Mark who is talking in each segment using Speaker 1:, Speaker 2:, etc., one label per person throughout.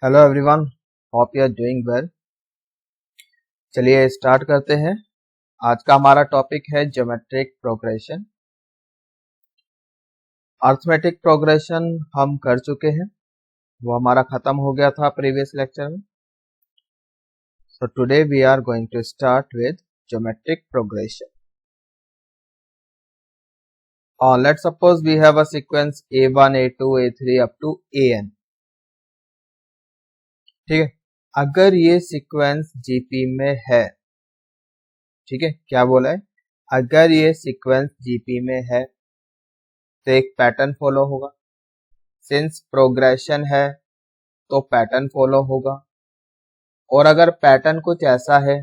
Speaker 1: Hello everyone, hope you are doing well. चलिए start करते हैं। आज का हमारा टॉपिक है ज्योमेट्रिक प्रोग्रेशन। अर्थमेटिक प्रोग्रेशन हम कर चुके हैं, वो हमारा खत्म हो गया था प्रीवियस लेक्चर में। So today we are going to start with geometric progression. Let's suppose we have a sequence A1 A2 A3 up to AN। ठीक है, अगर ये सीक्वेंस जीपी में है, ठीक है, क्या बोला है, अगर ये सीक्वेंस जीपी में है तो एक पैटर्न फॉलो होगा। सिंस प्रोग्रेशन है तो पैटर्न फॉलो होगा। और अगर पैटर्न कुछ ऐसा है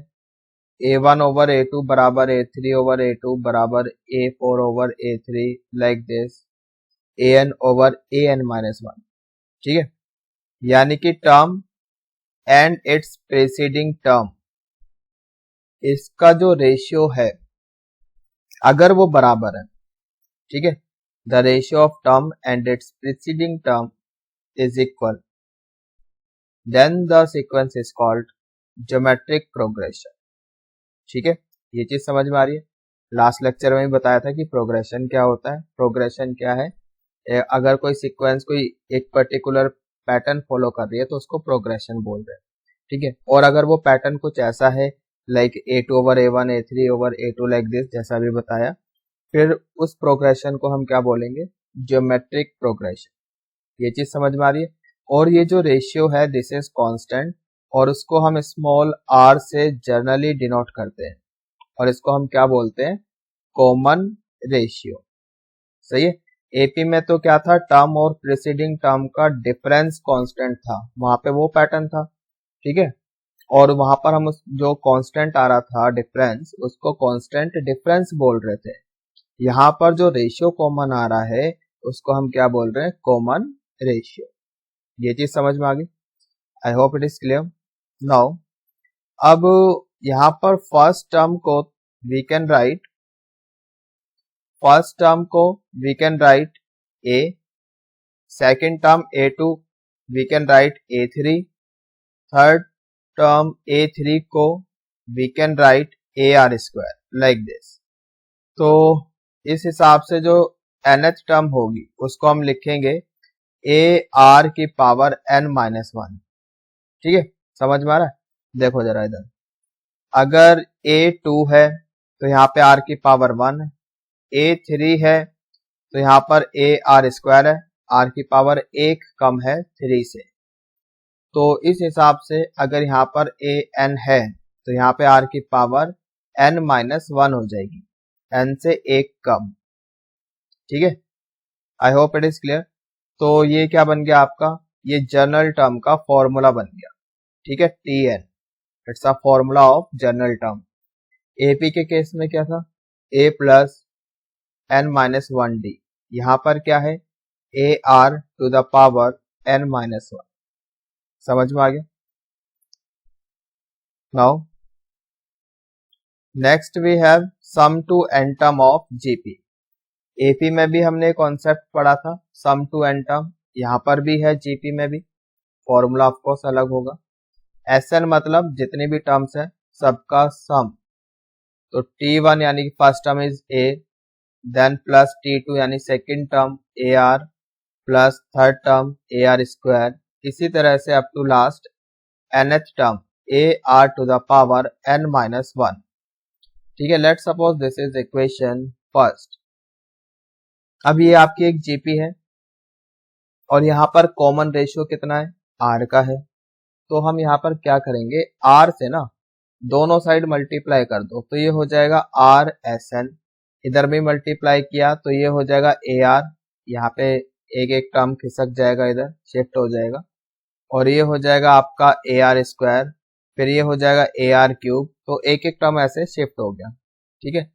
Speaker 1: A1 ओवर A2 बराबर A3 ओवर A2 बराबर A4 over A3 like this AN over AN minus 1, ठीक है, यानी कि term and its preceding term, इसका जो रेशियो है अगर वो बराबर है, ठीक है, the ratio of term and its preceding term is equal, then the sequence is called geometric progression. ठीक है, ये चीज समझ में आ रही है। लास्ट लेक्चर में भी बताया था कि प्रोग्रेशन क्या होता है। प्रोग्रेशन क्या है, अगर कोई सीक्वेंस कोई एक पर्टिकुलर पैटर्न फॉलो कर रही है तो उसको प्रोग्रेशन बोल रहे हैं। ठीक है, और अगर वो पैटर्न कुछ ऐसा है like A2 over A1 A3 over A2 like this, जैसा भी बताया, फिर उस प्रोग्रेशन को हम क्या बोलेंगे, ज्योमेट्रिक प्रोग्रेशन। ये चीज समझ में आ रही है। और ये जो रेशियो है दिस इज कांस्टेंट, और उसको हम स्मॉल r से जनरली डिनोट करते हैं, और इसको हम क्या बोलते हैं, कॉमन रेशियो। सही है। एपी में तो क्या था, टर्म और प्रीसीडिंग टर्म का डिफरेंस कांस्टेंट था, वहां पे वो पैटर्न था। ठीक है, और वहां पर हम उस जो कांस्टेंट आ रहा था डिफरेंस, उसको कांस्टेंट डिफरेंस बोल रहे थे। यहाँ पर जो रेशियो कॉमन आ रहा है उसको हम क्या बोल रहे हैं, कॉमन रेशियो। ये चीज समझ में आ गई। I hope it is clear now. अब यहाँ पर फर्स्ट टर्म को we can write, first term को we can write A, second term A2 we can write A3, third term A3 को we can write AR square like this. तो इस हिसाब से जो nth टर्म होगी उसको हम लिखेंगे AR की पावर n माइनस 1। ठीक है, समझ में आ रहा है। देखो जरा इधर, अगर A2 है तो यहाँ पे R की पावर 1 है, A3 है तो यहाँ पर AR स्क्वायर है, R की पावर 1 कम है 3 से। तो इस हिसाब से अगर यहाँ पर AN है तो यहाँ पे R की पावर n माइनस 1 हो जाएगी, n से 1 कम। ठीक है, आई होप इट इज क्लियर। तो ये क्या बन गया आपका, ये जनरल टर्म का फॉर्मूला बन गया। ठीक है, TN, it's a formula of general term. AP के केस में क्या था, A plus n minus 1D, यहाँ पर क्या है, AR to the power n minus 1। समझ में आ गया। Now next we have sum to n term of GP। AP में भी हमने कॉन्सेप्ट पढ़ा था सम टू n टर्म, यहाँ पर भी है GP में भी। फॉर्मूला ऑफ कोर्स अलग होगा। SN मतलब जितनी भी टर्म्स है सबका सम। तो T1 यानी कि first term is A, then plus T2 यानी second term AR, plus third term AR square, इसी तरह से up to last nth term AR to the power n minus 1। ठीक है, let suppose this is equation first. अब ये आपकी एक जीपी है और यहाँ पर कॉमन रेशियो कितना है, R का है। तो हम यहाँ पर क्या करेंगे, R से ना दोनों साइड मल्टीप्लाई कर दो तो ये हो जाएगा RSN, इधर भी मल्टीप्लाई किया तो ये हो जाएगा AR, यहाँ पे एक एक टर्म खिसक जाएगा, इधर शिफ्ट हो जाएगा, और ये हो जाएगा आपका AR स्क्वायर, फिर ये हो जाएगा AR क्यूब। तो एक एक टर्म ऐसे शिफ्ट हो गया। ठीक है,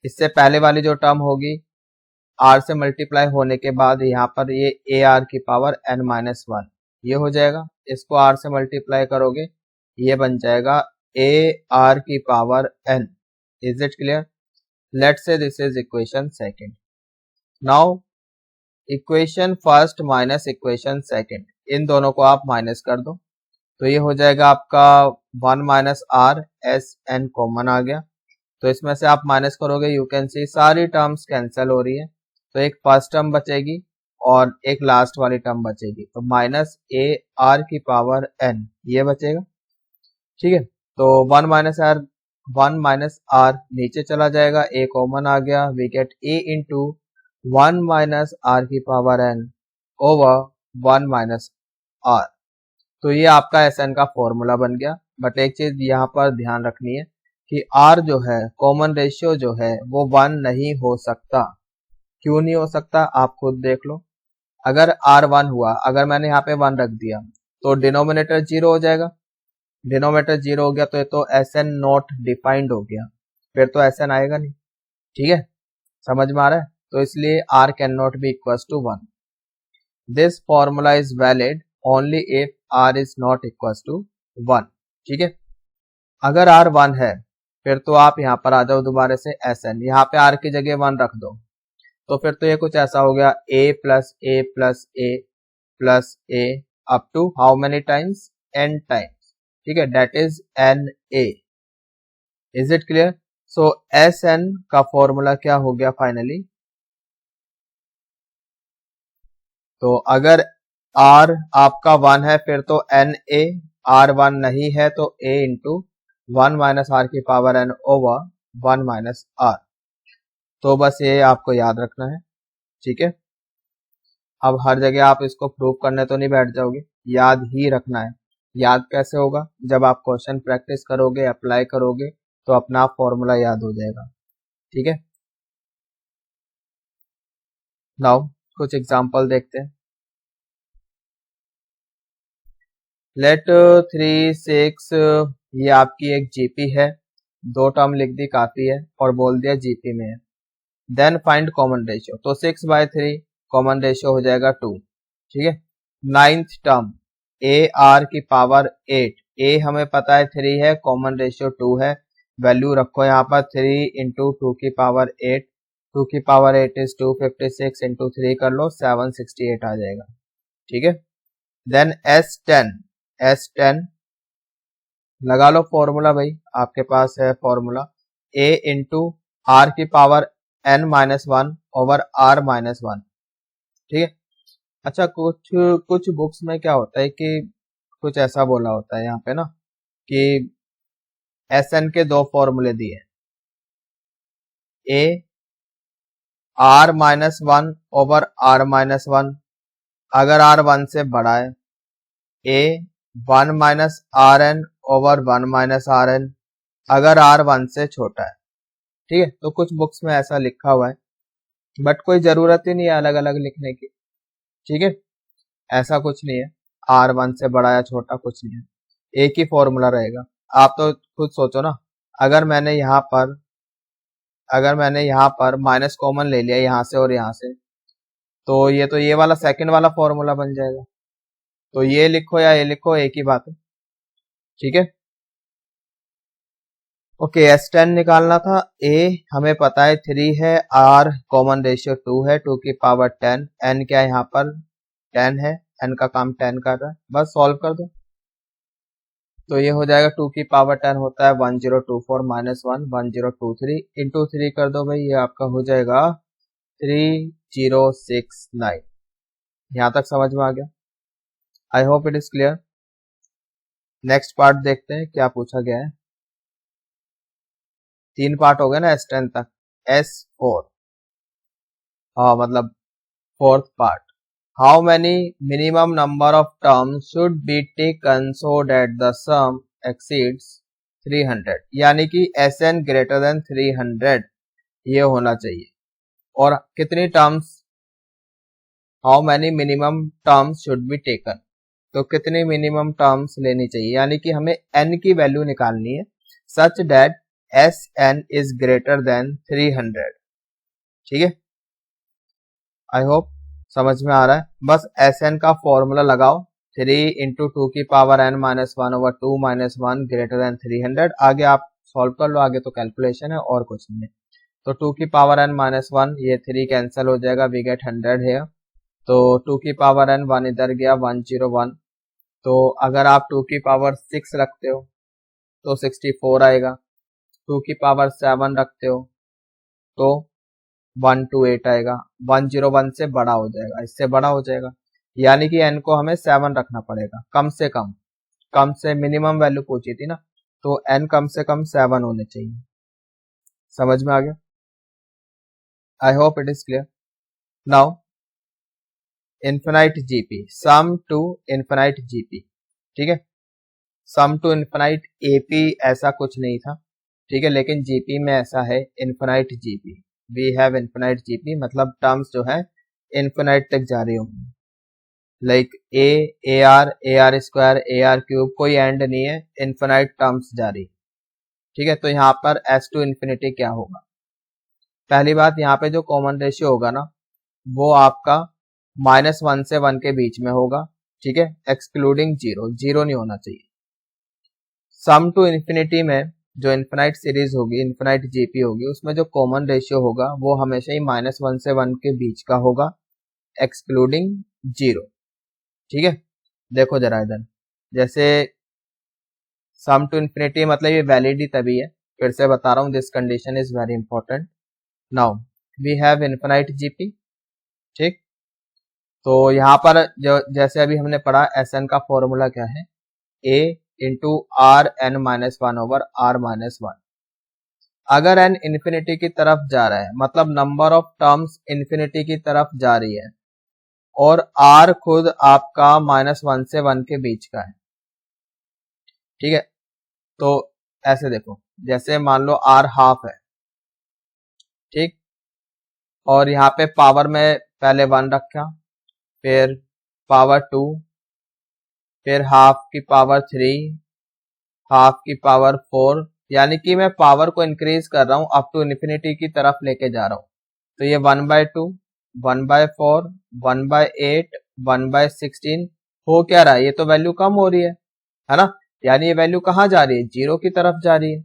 Speaker 1: इससे पहले वाली जो टर्म होगी R से मल्टीप्लाई होने के बाद यहाँ पर ये AR की पावर n माइनस 1 ये हो जाएगा, इसको R से मल्टीप्लाई करोगे ये बन जाएगा AR की power n। Is it clear. Let's say this is equation second. Now equation first minus equation second, इन दोनों को आप माइनस कर दो, तो ये हो जाएगा आपका 1 minus r S n common आ गया। तो इसमें से आप माइनस करोगे, यू कैन सी सारी टर्म्स कैंसिल हो रही है, तो एक फर्स्ट टर्म बचेगी और एक लास्ट वाली टर्म बचेगी, तो माइनस ए आर की पावर एन ये बचेगा। ठीक है, तो 1 माइनस आर नीचे चला जाएगा, ए कॉमन आ गया, we get a into 1 minus r की power n over 1 minus r. तो ये आपका एस एन का फॉर्मूला बन गया। बट एक चीज यहाँ पर ध्यान रखनी है कि आर जो है कॉमन रेशियो जो है वो 1 नहीं हो सकता। क्यों नहीं हो सकता आप खुद देख लो। अगर आर 1 हुआ, अगर मैंने यहाँ पे 1 रख दिया तो डिनोमिनेटर 0 हो जाएगा। डिनोमिनेटर 0 हो गया तो ये तो एस एन नॉट डिफाइंड हो गया, फिर तो एस एन आएगा नहीं। ठीक है, समझ में आ रहा है। तो इसलिए r can not be equal to 1। This formula is valid only if r is not equal to 1। ठीक है, अगर आर 1 है फिर तो आप यहाँ पर आ जाओ दोबारा से एस एन, यहाँ पे आर की जगह 1 रख दो, तो फिर तो ये कुछ ऐसा हो गया a plus a plus a plus a up to how many times, n times. ठीक है, that is n a. Is it clear? So s n का फॉर्मूला क्या हो गया फाइनली? तो अगर आर आपका 1 है फिर तो एन ए, आर 1 नहीं है तो a इंटू 1 माइनस आर की power n over 1 minus r. तो बस ये आपको याद रखना है। ठीक है, अब हर जगह आप इसको प्रूव करने तो नहीं बैठ जाओगे, याद ही रखना है। याद कैसे होगा? जब आप क्वेश्चन प्रैक्टिस करोगे, अप्लाई करोगे तो अपना फॉर्मूला याद हो जाएगा। ठीक है, नाउ कुछ एग्जांपल देखते हैं। लेट 3 6 ये आपकी एक जीपी है, 2 टर्म लिख दी काफी है और बोल दिया जीपी में है। देन फाइंड कॉमन रेशियो, तो 6/3 कॉमन रेशियो हो जाएगा 2। ठीक है, 9th टर्म ए आर की पावर 8, ए हमें पता है 3 है, कॉमन रेशियो 2 है, वैल्यू रखो यहाँ पर 3 इंटू 2 की पावर 8, 2 की पावर 8 इज 256 इंटू 3 कर लो 768 आ जाएगा। ठीक है, देन S10 लगा लो फॉर्मूला भाई, आपके पास है फॉर्मूला a इंटू आर की पावर n-1 ओवर r-1। ठीक है, अच्छा कुछ बुक्स में क्या होता है कि कुछ ऐसा बोला होता है यहाँ पे ना कि Sn के 2 फॉर्मूले दिए, a r-1 ओवर r-1, अगर r 1 से बड़ा है, a 1 minus r n over 1 minus r n, अगर r 1 से छोटा है। ठीक है, तो कुछ बुक्स में ऐसा लिखा हुआ है, बट कोई जरूरत ही नहीं है अलग अलग लिखने की। ठीक है, ऐसा कुछ नहीं है, r 1 से बड़ा या छोटा कुछ नहीं है, एक ही फॉर्मूला रहेगा। आप तो खुद सोचो ना, अगर मैंने यहाँ पर माइनस कॉमन ले लिया यहाँ से और यहाँ से, तो ये वाला सेकंड वाला फॉर्मूला बन जाएगा। तो ये लिखो या ये लिखो, एक ही बात है। ठीक है, ओके, S10 निकालना था। a हमें पता है 3 है, r कॉमन रेशियो 2 है, 2 की पावर 10, n क्या है यहाँ पर 10 है, n का काम 10 कर रहा है, बस सॉल्व कर दो। तो ये हो जाएगा 2 की पावर 10 होता है 1024 माइनस 1 1023 इंटू 3 कर दो भाई, ये आपका हो जाएगा 3069। यहाँ तक समझ में आ गया? I hope it is clear. Next part देखते हैं क्या पूछा गया है। 3 पार्ट हो गए ना S10 तक, S4 हाँ मतलब 4th part. How many minimum number of terms should be taken so that the sum exceeds 300, यानी कि Sn ग्रेटर देन 300 ये होना चाहिए। और कितनी terms, how many minimum terms should be taken, तो कितनी मिनिमम टर्म्स लेनी चाहिए, यानी कि हमें n की वैल्यू निकालनी है such that Sn is greater than 300। ठीक है, आई होप समझ में आ रहा है। बस Sn का फॉर्मूला लगाओ, 3 इंटू 2 की power n-1 over 2 minus 1 greater than 300। आगे आप सॉल्व कर लो, आगे तो कैलकुलेशन है और कुछ नहीं है। तो 2 की पावर n-1, ये 3 कैंसिल हो जाएगा, वी गेट 100 है। तो 2 की पावर n 1 इधर गया 101। तो अगर आप 2 की पावर 6 रखते हो तो 64 आएगा, 2 की पावर 7 रखते हो तो 128 आएगा, 101 से बड़ा हो जाएगा, इससे बड़ा हो जाएगा। यानी कि n को हमें 7 रखना पड़ेगा कम से मिनिमम वैल्यू पूछी थी ना, तो n कम से कम 7 होने चाहिए। समझ में आ गया? I hope it is clear. Now infinite GP, sum to infinite GP, ठीक है। सम टू इन्फिनाइट एपी ऐसा कुछ नहीं था, ठीक है, लेकिन जीपी में ऐसा है infinite GP. We have infinite GP मतलब टर्म्स जो है इन्फिनाइट तक जा रही होंगी, like a r square a r cube, कोई एंड नहीं है, इन्फिनाइट टर्म्स जा रही, ठीक है। तो यहाँ पर एस टू इन्फिनिटी क्या होगा? पहली बात, यहाँ पे जो कॉमन रेशियो होगा ना वो आपका -1 से 1 के बीच में होगा, ठीक है, एक्सक्लूडिंग जीरो, जीरो नहीं होना चाहिए। सम टू इन्फिनिटी में जो इन्फिनाइट सीरीज होगी, इन्फिनाइट जीपी होगी, उसमें जो कॉमन रेशियो होगा वो हमेशा ही -1 से 1 के बीच का होगा, एक्सक्लूडिंग जीरो, ठीक है। देखो जरा इधर, जैसे सम टू इन्फिनिटी मतलब ये वैलिड ही तभी है, फिर से बता रहा हूँ, this condition is very important. Now we have infinite GP, ठीक। तो यहाँ पर जो जैसे अभी हमने पढ़ा, एस एन का फॉर्मूला क्या है, a into r n minus one over r minus one. अगर एन इन्फिनिटी की तरफ जा रहा है मतलब नंबर ऑफ टर्म्स इन्फिनिटी की तरफ जा रही है और आर खुद आपका -1 से 1 के बीच का है, ठीक है। तो ऐसे देखो, जैसे मान लो आर हाफ है, ठीक, और यहाँ पे पावर में पहले 1 रखा, फिर पावर 2, फिर हाफ की पावर 3, हाफ की पावर 4, यानी कि मैं पावर को इंक्रीज कर रहा हूं, अप टू इन्फिनिटी की तरफ लेके जा रहा हूं। तो ये 1/2, 1/4, 1/8, 1/16 हो क्या रहा है, ये तो वैल्यू कम हो रही है ना, यानी ये वैल्यू कहाँ जा रही है, जीरो की तरफ जा रही है।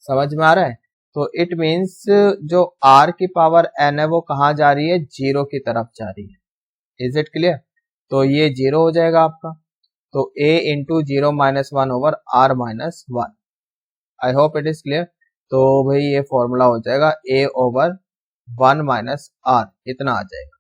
Speaker 1: समझ में आ रहा है? तो इट मीन्स जो r की पावर n है वो कहाँ जा रही है, जीरो की तरफ जा रही है। Is it clear? तो ये जीरो हो जाएगा आपका, तो a into zero -1 over r -1। I hope it is clear. तो भाई ये फॉर्मूला हो जाएगा a ओवर 1 माइनस r, इतना आ जाएगा।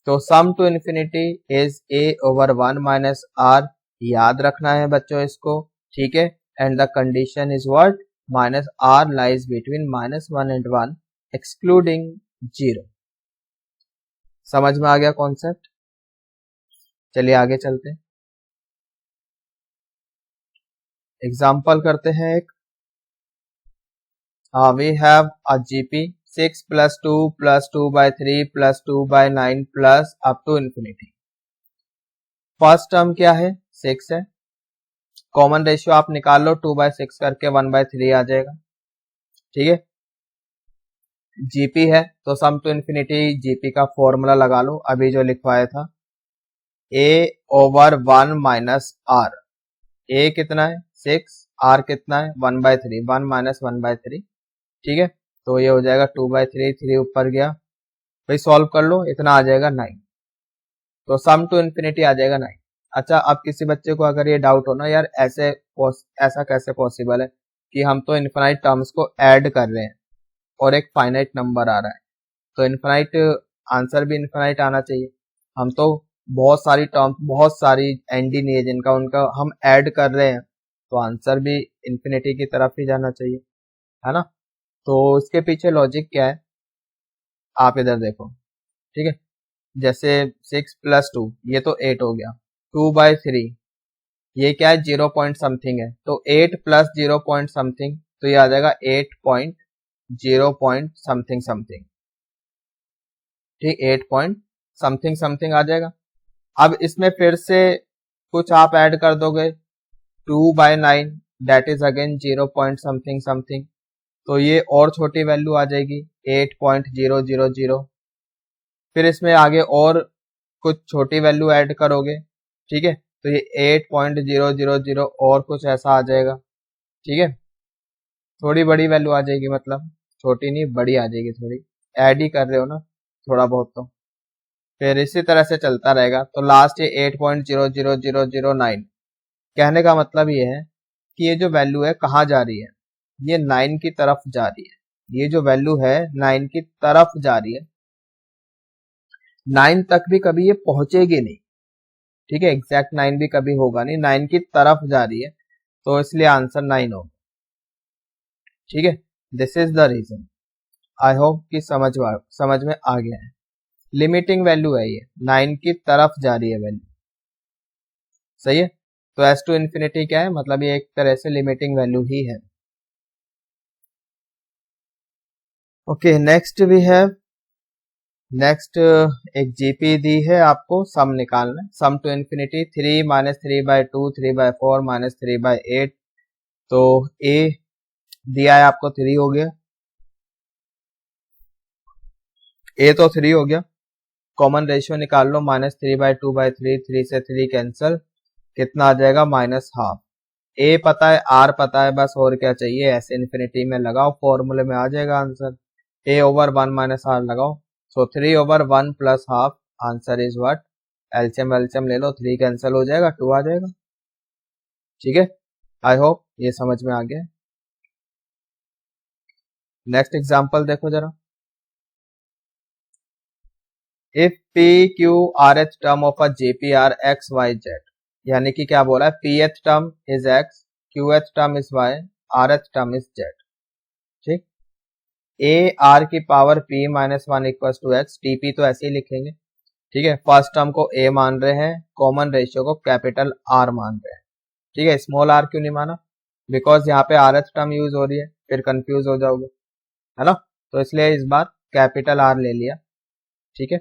Speaker 1: तो sum to infinity is a over 1 minus r, याद रखना है बच्चों इसको, ठीक है। And the condition is what, minus r lies between -1 and 1 excluding zero. समझ में आ गया कॉन्सेप्ट? चलिए आगे चलते हैं, एग्जाम्पल करते हैं एक। We have a GP 6 + 2 + 2/3 + 2/9 plus up to infinity. First term क्या है, 6 है, कॉमन रेशियो आप निकाल लो, 2/6 करके 1/3 आ जाएगा, ठीक है। जीपी है तो सम टू इन्फिनिटी जीपी का फॉर्मूला लगा लो, अभी जो लिखवाया था, a ओवर 1 माइनस आर। ए कितना है 6, आर कितना है 1/3, 1 माइनस 1/3, ठीक है। तो ये हो जाएगा 2/3, 3 ऊपर गया, भाई सॉल्व कर लो, इतना आ जाएगा 9। तो सम टू इन्फिनिटी आ जाएगा 9। अच्छा, अब किसी बच्चे को अगर ये डाउट हो ना, यार ऐसा कैसे पॉसिबल है कि हम तो इन्फिनाइट टर्म्स को ऐड कर रहे हैं और एक फाइनाइट नंबर आ रहा है, तो इन्फिनाइट आंसर भी इन्फिनाइट आना चाहिए। हम तो बहुत सारी टर्म्स, बहुत सारी एंडी नहीं है जिनका, उनका हम ऐड कर रहे हैं, तो आंसर भी इन्फिनिटी की तरफ ही जाना चाहिए, है ना। तो इसके पीछे लॉजिक क्या है, आप इधर देखो, ठीक है। जैसे 6 + 2, ये तो 8 हो गया, 2/3 ये क्या है, 0 पॉइंट समथिंग है, तो 8 + 0 पॉइंट समथिंग, तो ये आ जाएगा 8.0 पॉइंट समथिंग समथिंग, ठीक, 8 पॉइंट समथिंग समथिंग आ जाएगा। अब इसमें फिर से कुछ आप ऐड कर दोगे, 2/9 that is again 0 point something something, तो ये और छोटी वैल्यू आ जाएगी 8.000। फिर इसमें आगे और कुछ छोटी वैल्यू ऐड करोगे, ठीक है, तो ये 8.000 और कुछ ऐसा आ जाएगा, ठीक है। थोड़ी बड़ी वैल्यू आ जाएगी, मतलब छोटी नहीं बड़ी आ जाएगी, थोड़ी ऐड ही कर रहे हो ना थोड़ा बहुत तो। फिर इसी तरह से चलता रहेगा। तो लास्ट ये 8.00009, कहने का मतलब ये है कि ये जो वैल्यू है कहाँ जा रही है, ये 9 की तरफ जा रही है। ये जो वैल्यू है 9 की तरफ जा रही है, 9 तक भी कभी ये पहुंचेगी नहीं, ठीक है, एग्जैक्ट 9 भी कभी होगा नहीं, 9 की तरफ जा रही है, तो इसलिए आंसर 9 होगा, ठीक है। This is the reason. I hope कि समझ में आ गया है। लिमिटिंग वैल्यू है ये, 9 की तरफ जा रही है वैल्यू, सही है। तो एस टू इन्फिनिटी क्या है, मतलब ये एक तरह से लिमिटिंग वैल्यू ही है। ओके, नेक्स्ट भी है। नेक्स्ट एक जीपी दी है, आपको सम निकालना है। सम टू इन्फिनिटी 3 - 3/2 3/4 - 3/8। तो ए दिया है आपको 3 हो गया, ए तो 3 हो गया। कॉमन रेशियो निकाल लो, -3/2/3, 3 से 3 कैंसल, कितना आ जाएगा -हाफ। ए पता है, आर पता है, बस और क्या चाहिए, ऐसे इन्फिनिटी में लगाओ, फॉर्मूले में आ जाएगा आंसर। a/1 - r लगाओ, सो 3/1 + half, answer is what, LCM LCM ले लो, 3 कैंसिल हो जाएगा, 2 आ जाएगा, ठीक है। आई होप ये समझ में आ गया। नेक्स्ट एग्जांपल देखो जरा। If p q rth term of a jp are x y z, यानी कि क्या बोला है, pth term is x, qth term is y, rth term is z, ठीक। a r की पावर p - 1 = x, tp तो ऐसे ही लिखेंगे, ठीक है। फर्स्ट टर्म को a मान रहे हैं, कॉमन रेशियो को कैपिटल R मान रहे हैं, ठीक है। स्मॉल r क्यों नहीं माना, बिकॉज यहाँ पे rth टर्म यूज हो रही है, फिर कंफ्यूज हो जाओगे, है ना। तो इसलिए इस बार कैपिटल R ले लिया, ठीक है।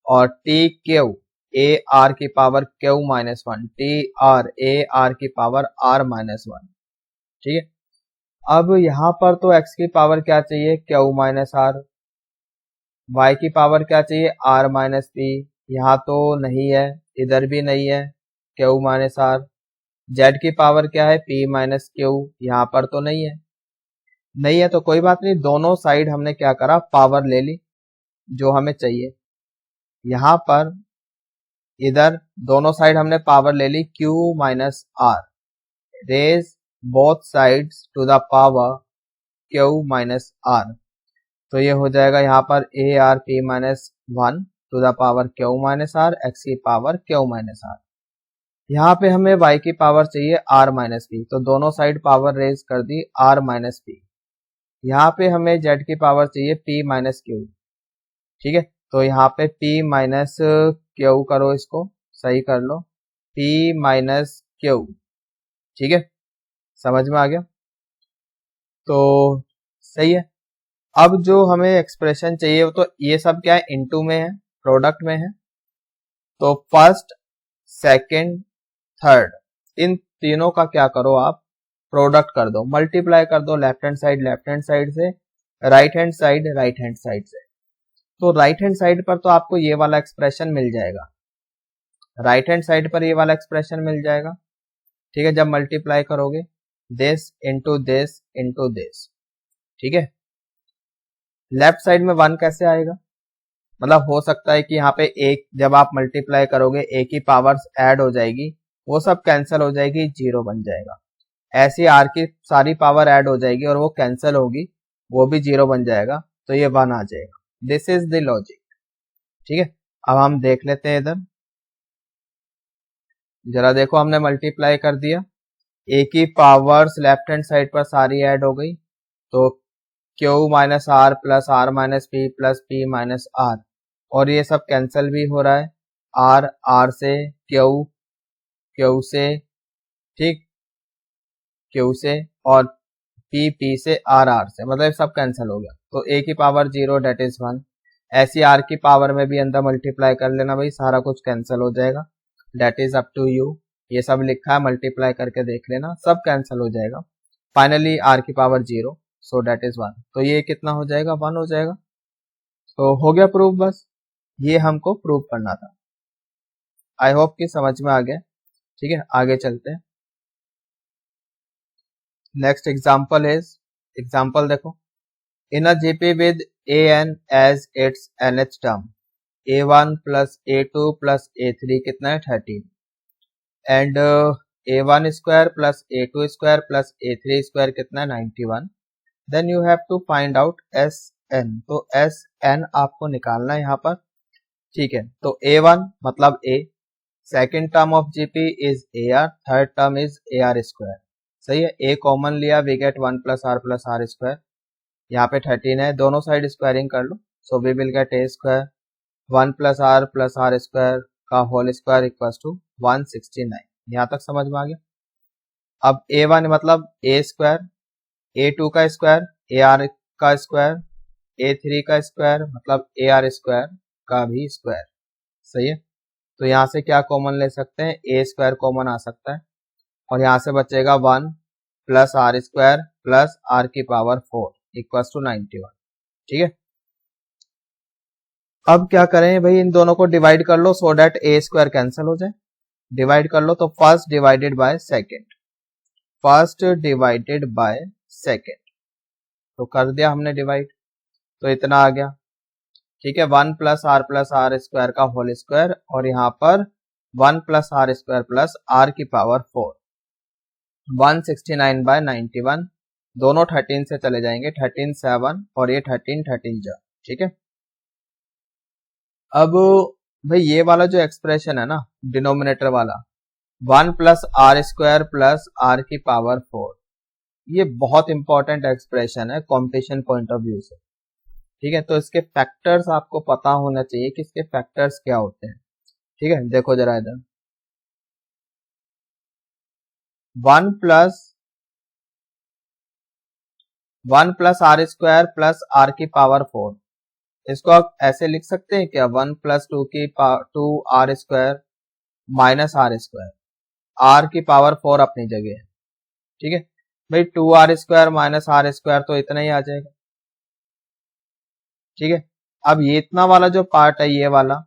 Speaker 1: और टी क्यू ए आर की power Q -1, T R a are की पावर r -1, ठीक है। अब यहाँ पर तो x की पावर क्या चाहिए, क्यू -r, y की पावर क्या चाहिए, r -p, यहाँ तो नहीं है, इधर भी नहीं है, क्यू -r। z की पावर क्या है, p - q, यहाँ पर तो नहीं है, तो कोई बात नहीं, दोनों साइड हमने क्या करा, पावर ले ली जो हमें चाहिए। यहाँ पर इधर दोनों साइड हमने पावर ले ली, q - r, raise both sides to the power q - r, तो ये हो जाएगा यहाँ पर arp -1 to the power q - r, x की पावर q - r। यहाँ पे हमें y की पावर चाहिए r - p, तो दोनों साइड पावर रेज कर दी r - p। यहाँ पे हमें z की पावर चाहिए p - q, ठीक है। तो यहाँ पे p - q करो, इसको सही कर लो, p - q, ठीक है, समझ में आ गया। तो सही है। अब जो हमें एक्सप्रेशन चाहिए वो तो ये सब क्या है, इनटू में है, प्रोडक्ट में है। तो फर्स्ट सेकंड थर्ड, इन तीनों का क्या करो आप, प्रोडक्ट कर दो, मल्टीप्लाई कर दो, लेफ्ट हैंड साइड से, राइट हैंड साइड से। तो राइट हैंड साइड पर तो आपको ये वाला एक्सप्रेशन मिल जाएगा, राइट हैंड साइड पर ये वाला एक्सप्रेशन मिल जाएगा, ठीक है। जब मल्टीप्लाई करोगे this into this into this, ठीक है। लेफ्ट साइड में 1 कैसे आएगा, मतलब हो सकता है कि यहाँ पे एक, जब आप मल्टीप्लाई करोगे एक ही पावर्स ऐड हो जाएगी, वो सब कैंसिल हो जाएगी, 0 बन जाएगा। ऐसी आर की सारी पावर ऐड हो जाएगी और वो कैंसिल होगी, वो भी 0 बन जाएगा, तो ये 1 आ जाएगा। दिस इज द लॉजिक, ठीक है। अब हम देख लेते हैं इधर, जरा देखो, हमने मल्टीप्लाई कर दिया, ए की पावर्स लेफ्ट हैंड साइड पर सारी ऐड हो गई, तो q - r plus r - p plus p - r, और ये सब कैंसिल भी हो रहा है, r से, q से, ठीक, q से, और p से, r से, मतलब सब कैंसिल हो गया। तो a की पावर 0 डेट इज 1, ऐसी r की पावर में भी अंदर मल्टीप्लाई कर लेना भाई, सारा कुछ कैंसिल हो जाएगा, that is up to you. ये सब लिखा है, मल्टीप्लाई करके देख लेना, सब कैंसिल हो जाएगा। फाइनली r की पावर 0, सो डेट इज 1, तो ये कितना हो जाएगा, 1 हो जाएगा। तो हो गया प्रूफ, बस ये हमको प्रूफ करना था। आई होप कि समझ में आ गया, ठीक है। आगे चलते हैं। नेक्स्ट एग्जाम्पल देखो, in a GP with an as its nth टर्म, A1 plus A2 plus A3 कितना है 13 and A1 square plus A2 square plus A3 square कितना है 91। Then you have to find out Sn, तो Sn आपको निकालना है यहाँ पर। ठीक है, तो A1 मतलब A, second term of GP is AR, third term is AR square. सही है, A कॉमन लिया, we get 1 plus r square. यहाँ पे 13 है, दोनों साइड स्क्वायरिंग कर लो, so we will get A square 1 plus r square का होल स्क्वायर इक्वल्स टू 169। यहाँ तक समझ में आ गया। अब A1 मतलब A स्क्वायर, A2 का स्क्वायर AR का स्क्वायर, A3 का स्क्वायर मतलब AR स्क्वायर का भी स्क्वायर। सही है, तो यहाँ से क्या कॉमन ले सकते हैं, A स्क्वायर कॉमन आ सकता है और यहाँ से बचेगा 1 plus r square plus r की पावर 4 इक्वल्स टू 91। ठीक है, अब क्या करें भाई, इन दोनों को डिवाइड कर लो so that A square cancel हो जाए। डिवाइड कर लो, तो first divided by second, first divided by second, तो कर दिया हमने डिवाइड, तो इतना आ गया। ठीक है, 1 प्लस आर स्क्वायर का होल स्क्वायर और यहाँ पर 1 plus r square plus r की पावर 4, 169 बाय 91, दोनों 13 से चले जाएंगे, 13 7 और ये 13 13 जा। ठीक है, अब भाई ये वाला जो एक्सप्रेशन है ना डिनोमिनेटर वाला 1 plus r square plus r की पावर 4, ये बहुत इंपॉर्टेंट एक्सप्रेशन है कॉम्पिटिशन पॉइंट ऑफ व्यू से। ठीक है, तो इसके फैक्टर्स आपको पता होना चाहिए कि इसके फैक्टर्स क्या होते हैं। ठीक है, देखो जरा इधर 1 plus r square plus r की पावर 4, इसको आप ऐसे लिख सकते हैं क्या, 1 plus 2 r square minus r square, r की पावर 4 अपनी जगह है। ठीक है भाई, 2 r square minus r square तो इतना ही आ जाएगा। ठीक है, अब ये इतना वाला जो पार्ट है ये वाला,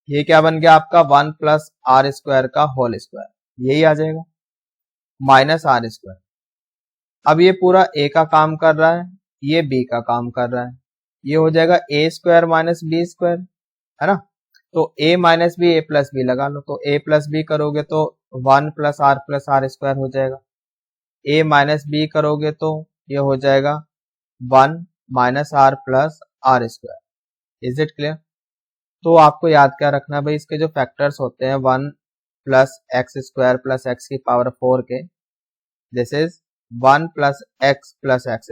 Speaker 1: ये क्या बन गया आपका 1 प्लस आर स्क्वायर का होल स्क्वायर, यही आ जाएगा माइनस आर स्क्वायर। अब ये पूरा ए का काम कर रहा है, ये बी का काम कर रहा है, ये हो जाएगा ए स्क्वायर माइनस बी स्क्वायर, है ना। तो ए माइनस बी, ए प्लस बी लगा लो, तो ए प्लस बी करोगे तो 1 प्लस आर स्क्वायर हो जाएगा, ए माइनस बी करोगे तो ये हो जाएगा 1 minus r plus r square. Is it clear. तो आपको याद क्या रखना है भाई, इसके जो फैक्टर्स होते हैं 1 plus x square plus x की पावर 4 के, this is 1 plus x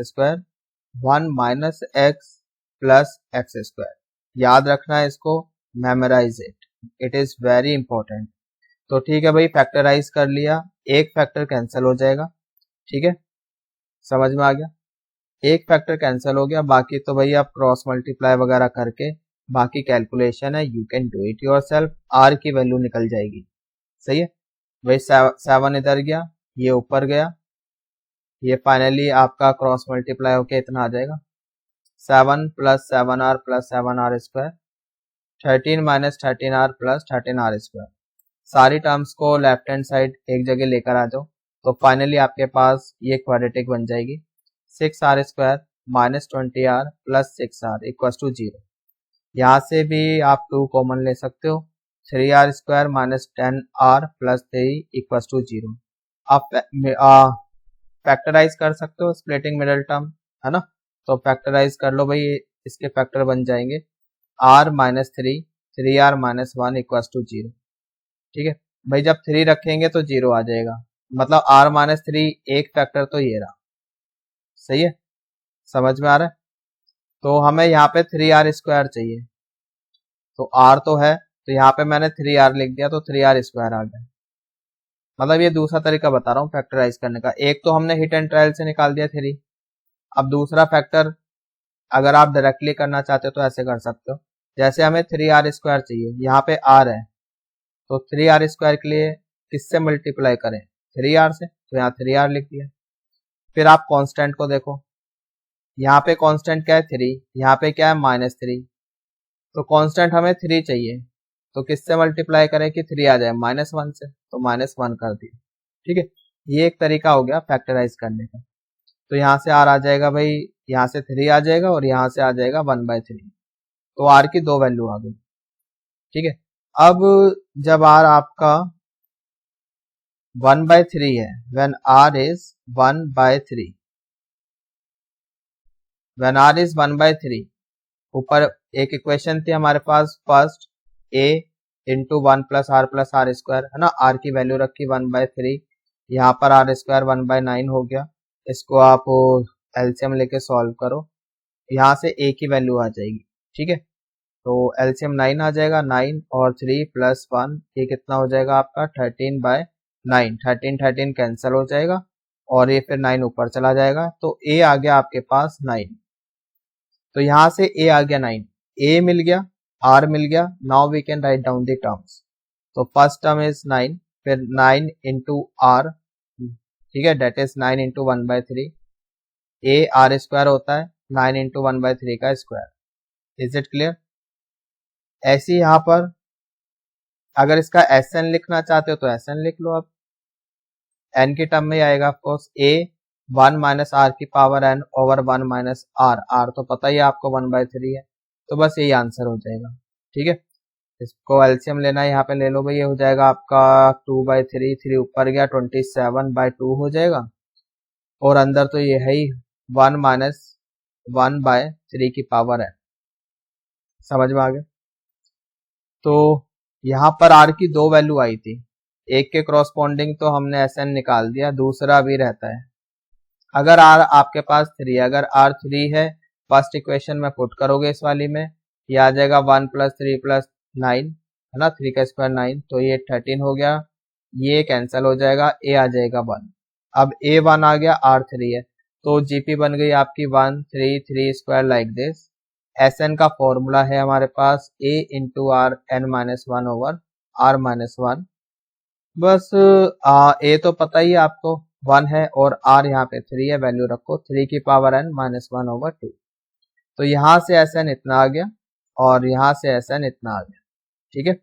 Speaker 1: square 1 minus x plus x square. याद रखना है इसको, memorise it is very important. तो ठीक है भाई, फैक्टराइज कर लिया, एक फैक्टर कैंसिल हो जाएगा। ठीक है, समझ में आ गया, एक फैक्टर कैंसिल हो गया, बाकी तो भाई आप क्रॉस मल्टीप्लाई वगैरह करके बाकी कैलकुलेशन है, you can do it yourself, r की वैल्यू निकल जाएगी। सही है भाई, 7 इधर गया, ये ऊपर गया, ये फाइनली आपका क्रॉस मल्टीप्लाई होके इतना आ जाएगा 7 plus 7 r plus 7 r square, 13 minus 13 r plus 13 r square. सारी टर्म्स को लेफ्ट हैंड साइड एक जगह लेकर आ जाओ, तो फाइनली आपके पास ये क्वाड्रेटिक बन जाएगी 6 r square minus 20 r plus 6 r equal to 0। यहाँ से भी आप 2 कॉमन ले सकते हो, 3 r square minus 10 r plus 3 equal to 0। आप फैक्टराइज कर सकते हो स्प्लिटिंग मिडल टर्म, है ना। तो फैक्टराइज कर लो भाई, इसके फैक्टर बन जाएंगे r minus 3 r minus 1 equal to 0। ठीक है भाई, जब 3 रखेंगे तो 0 आ जाएगा, मतलब आर माइनस 3 एक फैक्टर तो ये रहा। सही है, समझ में आ रहा है। तो हमें यहाँ पे 3 आर स्क्वायर चाहिए, तो आर तो है, तो यहाँ पे मैंने 3 आर लिख दिया, तो 3 आर स्क्वायर आ गया। मतलब ये दूसरा तरीका बता रहा हूँ फैक्टराइज करने का। एक तो हमने हिट एंड ट्रायल से निकाल दिया 3, अब दूसरा फैक्टर अगर आप डायरेक्टली करना चाहते हो तो ऐसे कर सकते हो, जैसे हमें 3 आर स्क्वायर चाहिए, यहाँ पे आर है, तो 3 आर स्क्वायर के लिए किससे मल्टीप्लाई करें, 3 आर से, तो यहाँ 3 आर लिख दिया। फिर आप कांस्टेंट को देखो, यहाँ पे कांस्टेंट क्या है 3, यहाँ पे क्या है -3, तो कांस्टेंट हमें 3 चाहिए, तो किससे मल्टीप्लाई करें कि 3 आ जाए, -1 से, तो -1 कर दिया। ठीक है, ये एक तरीका हो गया फैक्टराइज करने का। तो यहाँ से आर आ जाएगा भाई, यहाँ से 3 आ जाएगा और यहाँ से आ जाएगा 1/3, तो आर की दो वैल्यू आ गई। ठीक है, अब जब आर आपका 1/3 है, when r is 1/3, when r is 1/3, ऊपर एक इक्वेशन थी हमारे पास, first a into 1 plus r square, है ना, आर की वैल्यू रखी 1/3, यहाँ पर आर स्क्वायर 1/9 हो गया। इसको आप एलसीएम लेके सॉल्व करो, यहाँ से a की वैल्यू आ जाएगी। ठीक है, तो एलसीएम 9 आ जाएगा, 9 और 3 प्लस 1, ये कितना हो जाएगा आपका 13/9, 13 कैंसिल हो जाएगा और ये फिर 9 ऊपर चला जाएगा, तो a आ गया आपके पास 9। तो यहाँ से a आ गया 9, a मिल गया, r मिल गया। Now we can write down the terms. तो फर्स्ट टर्म इज 9, फिर 9 इंटू r, ठीक है, that is 9 into 1/3, a r square होता है 9 इंटू 1/3 का स्क्वायर। Is it clear? ऐसे यहाँ पर अगर इसका SN लिखना चाहते हो तो SN लिख लो। अब n की टर्म में आएगा ऑफकोर्स a 1 माइनस आर की power n over 1 minus r तो पता ही है आपको 1/3 है, तो बस यही आंसर हो जाएगा। ठीक है, इसको एलसीएम लेना है, यहाँ पे ले लो भाई, ये हो जाएगा आपका 2/3, 3 ऊपर गया 27/2 हो जाएगा, और अंदर तो ये है ही 1 माइनस 1/3 की पावर n। समझ में आ गया? तो यहाँ पर r की दो वैल्यू आई थी, एक के क्रॉसपॉन्डिंग तो हमने SN निकाल दिया, दूसरा भी रहता है। अगर r आपके पास 3 है, अगर r 3 है, फर्स्ट इक्वेशन में पुट करोगे इस वाली में, ये आ जाएगा 1 प्लस 3 प्लस 9, है ना, 3 का स्क्वायर 9, तो ये 13 हो गया, ये कैंसिल हो जाएगा, a आ जाएगा 1। अब a 1 आ गया, r 3 है, तो जीपी बन गई आपकी 1 3 3 स्क्वायर लाइक दिस। SN का फॉर्मूला है हमारे पास a into r n-1 over r-1। बस a तो पता ही है आपको 1 है, और r यहाँ पे 3 है, वैल्यू रखो 3 की पावर n-1 ओवर 2। तो यहाँ से SN इतना आ गया और यहाँ से SN इतना आ गया। ठीक है,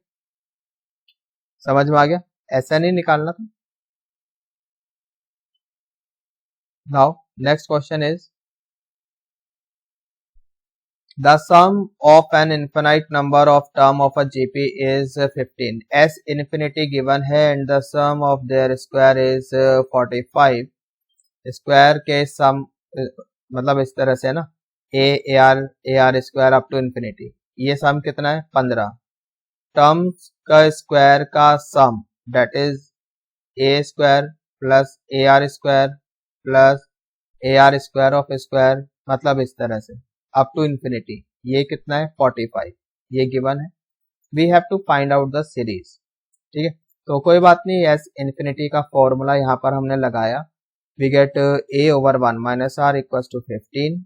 Speaker 1: समझ में आ गया? SN ही निकालना था। Now next question is the sum of an infinite number of term of a GP is 15. S infinity given है and the sum of their square is 45. Square के सम मतलब इस तरह से ना, a r square up to infinity, ये sum कितना है 15। टर्म्स का स्क्वायर का sum that is a square plus a r square plus a r square of square, मतलब इस तरह से अप टू इन्फिनिटी, ये कितना है 45, ये गिवन है। We have to find out the series. ठीक है, तो कोई बात नहीं, एस इन्फिनिटी का फॉर्मूला यहाँ पर हमने लगाया, we get a over 1 minus r equal to 15,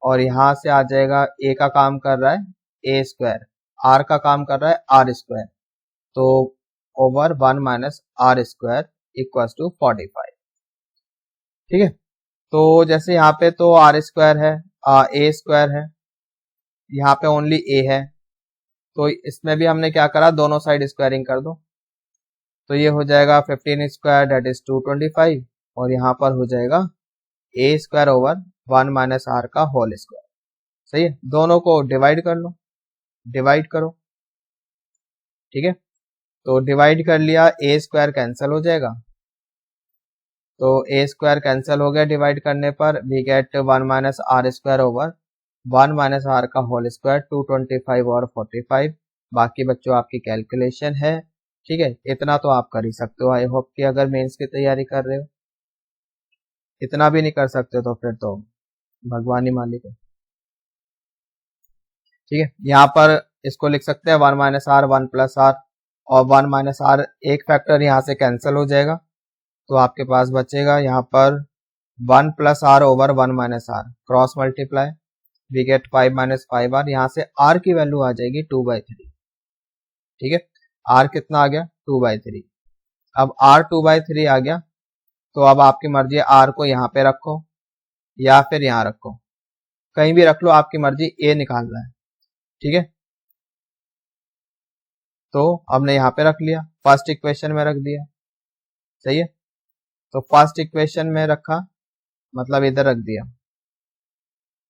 Speaker 1: और यहाँ से आ जाएगा a का काम कर रहा है a स्क्वायर, r का काम कर रहा है r स्क्वायर, तो over 1 minus r square equal to 45। ठीक है, तो जैसे यहाँ पे तो आर स्क्वायर है, ए स्क्वायर है, यहाँ पे ओनली ए है, तो इसमें भी हमने क्या करा, दोनों साइड स्क्वायरिंग कर दो, तो ये हो जाएगा 15 स्क्वायर डेट इज 225, और यहाँ पर हो जाएगा ए स्क्वायर ओवर 1 माइनस आर का होल स्क्वायर। सही है, दोनों को डिवाइड कर लो, डिवाइड करो। ठीक है, तो डिवाइड कर लिया, ए स्क्वायर कैंसिल हो जाएगा, तो ए स्क्वायर कैंसिल हो गया डिवाइड करने पर, we get 1 minus r square over 1 minus r का होल स्क्वायर, 225 और 45। बाकी बच्चों आपकी कैलकुलेशन है। ठीक है, इतना तो आप कर ही सकते हो। आई होप कि अगर मेंस की तैयारी कर रहे हो, इतना भी नहीं कर सकते तो फिर तो भगवान ही मालिक है। ठीक है, यहाँ पर इसको लिख सकते हैं 1 माइनस आर 1 प्लस आर, और 1 माइनस आर एक फैक्टर यहाँ से कैंसिल हो जाएगा, तो आपके पास बचेगा यहाँ पर 1 plus r over 1 minus r, cross multiply, we get 5 minus 5 r, यहाँ से आर की वैल्यू आ जाएगी 2/3। ठीक है, आर कितना आ गया 2/3। अब आर 2/3 आ गया, तो अब आपकी मर्जी है, आर को यहाँ पे रखो या फिर यहाँ रखो, कहीं भी रख लो, आपकी मर्जी, ए निकालना है। ठीक है, तो हमने यहाँ पे रख लिया, फर्स्ट इक्वेशन में रख दिया। सही है, तो फर्स्ट इक्वेशन में रखा मतलब इधर रख दिया,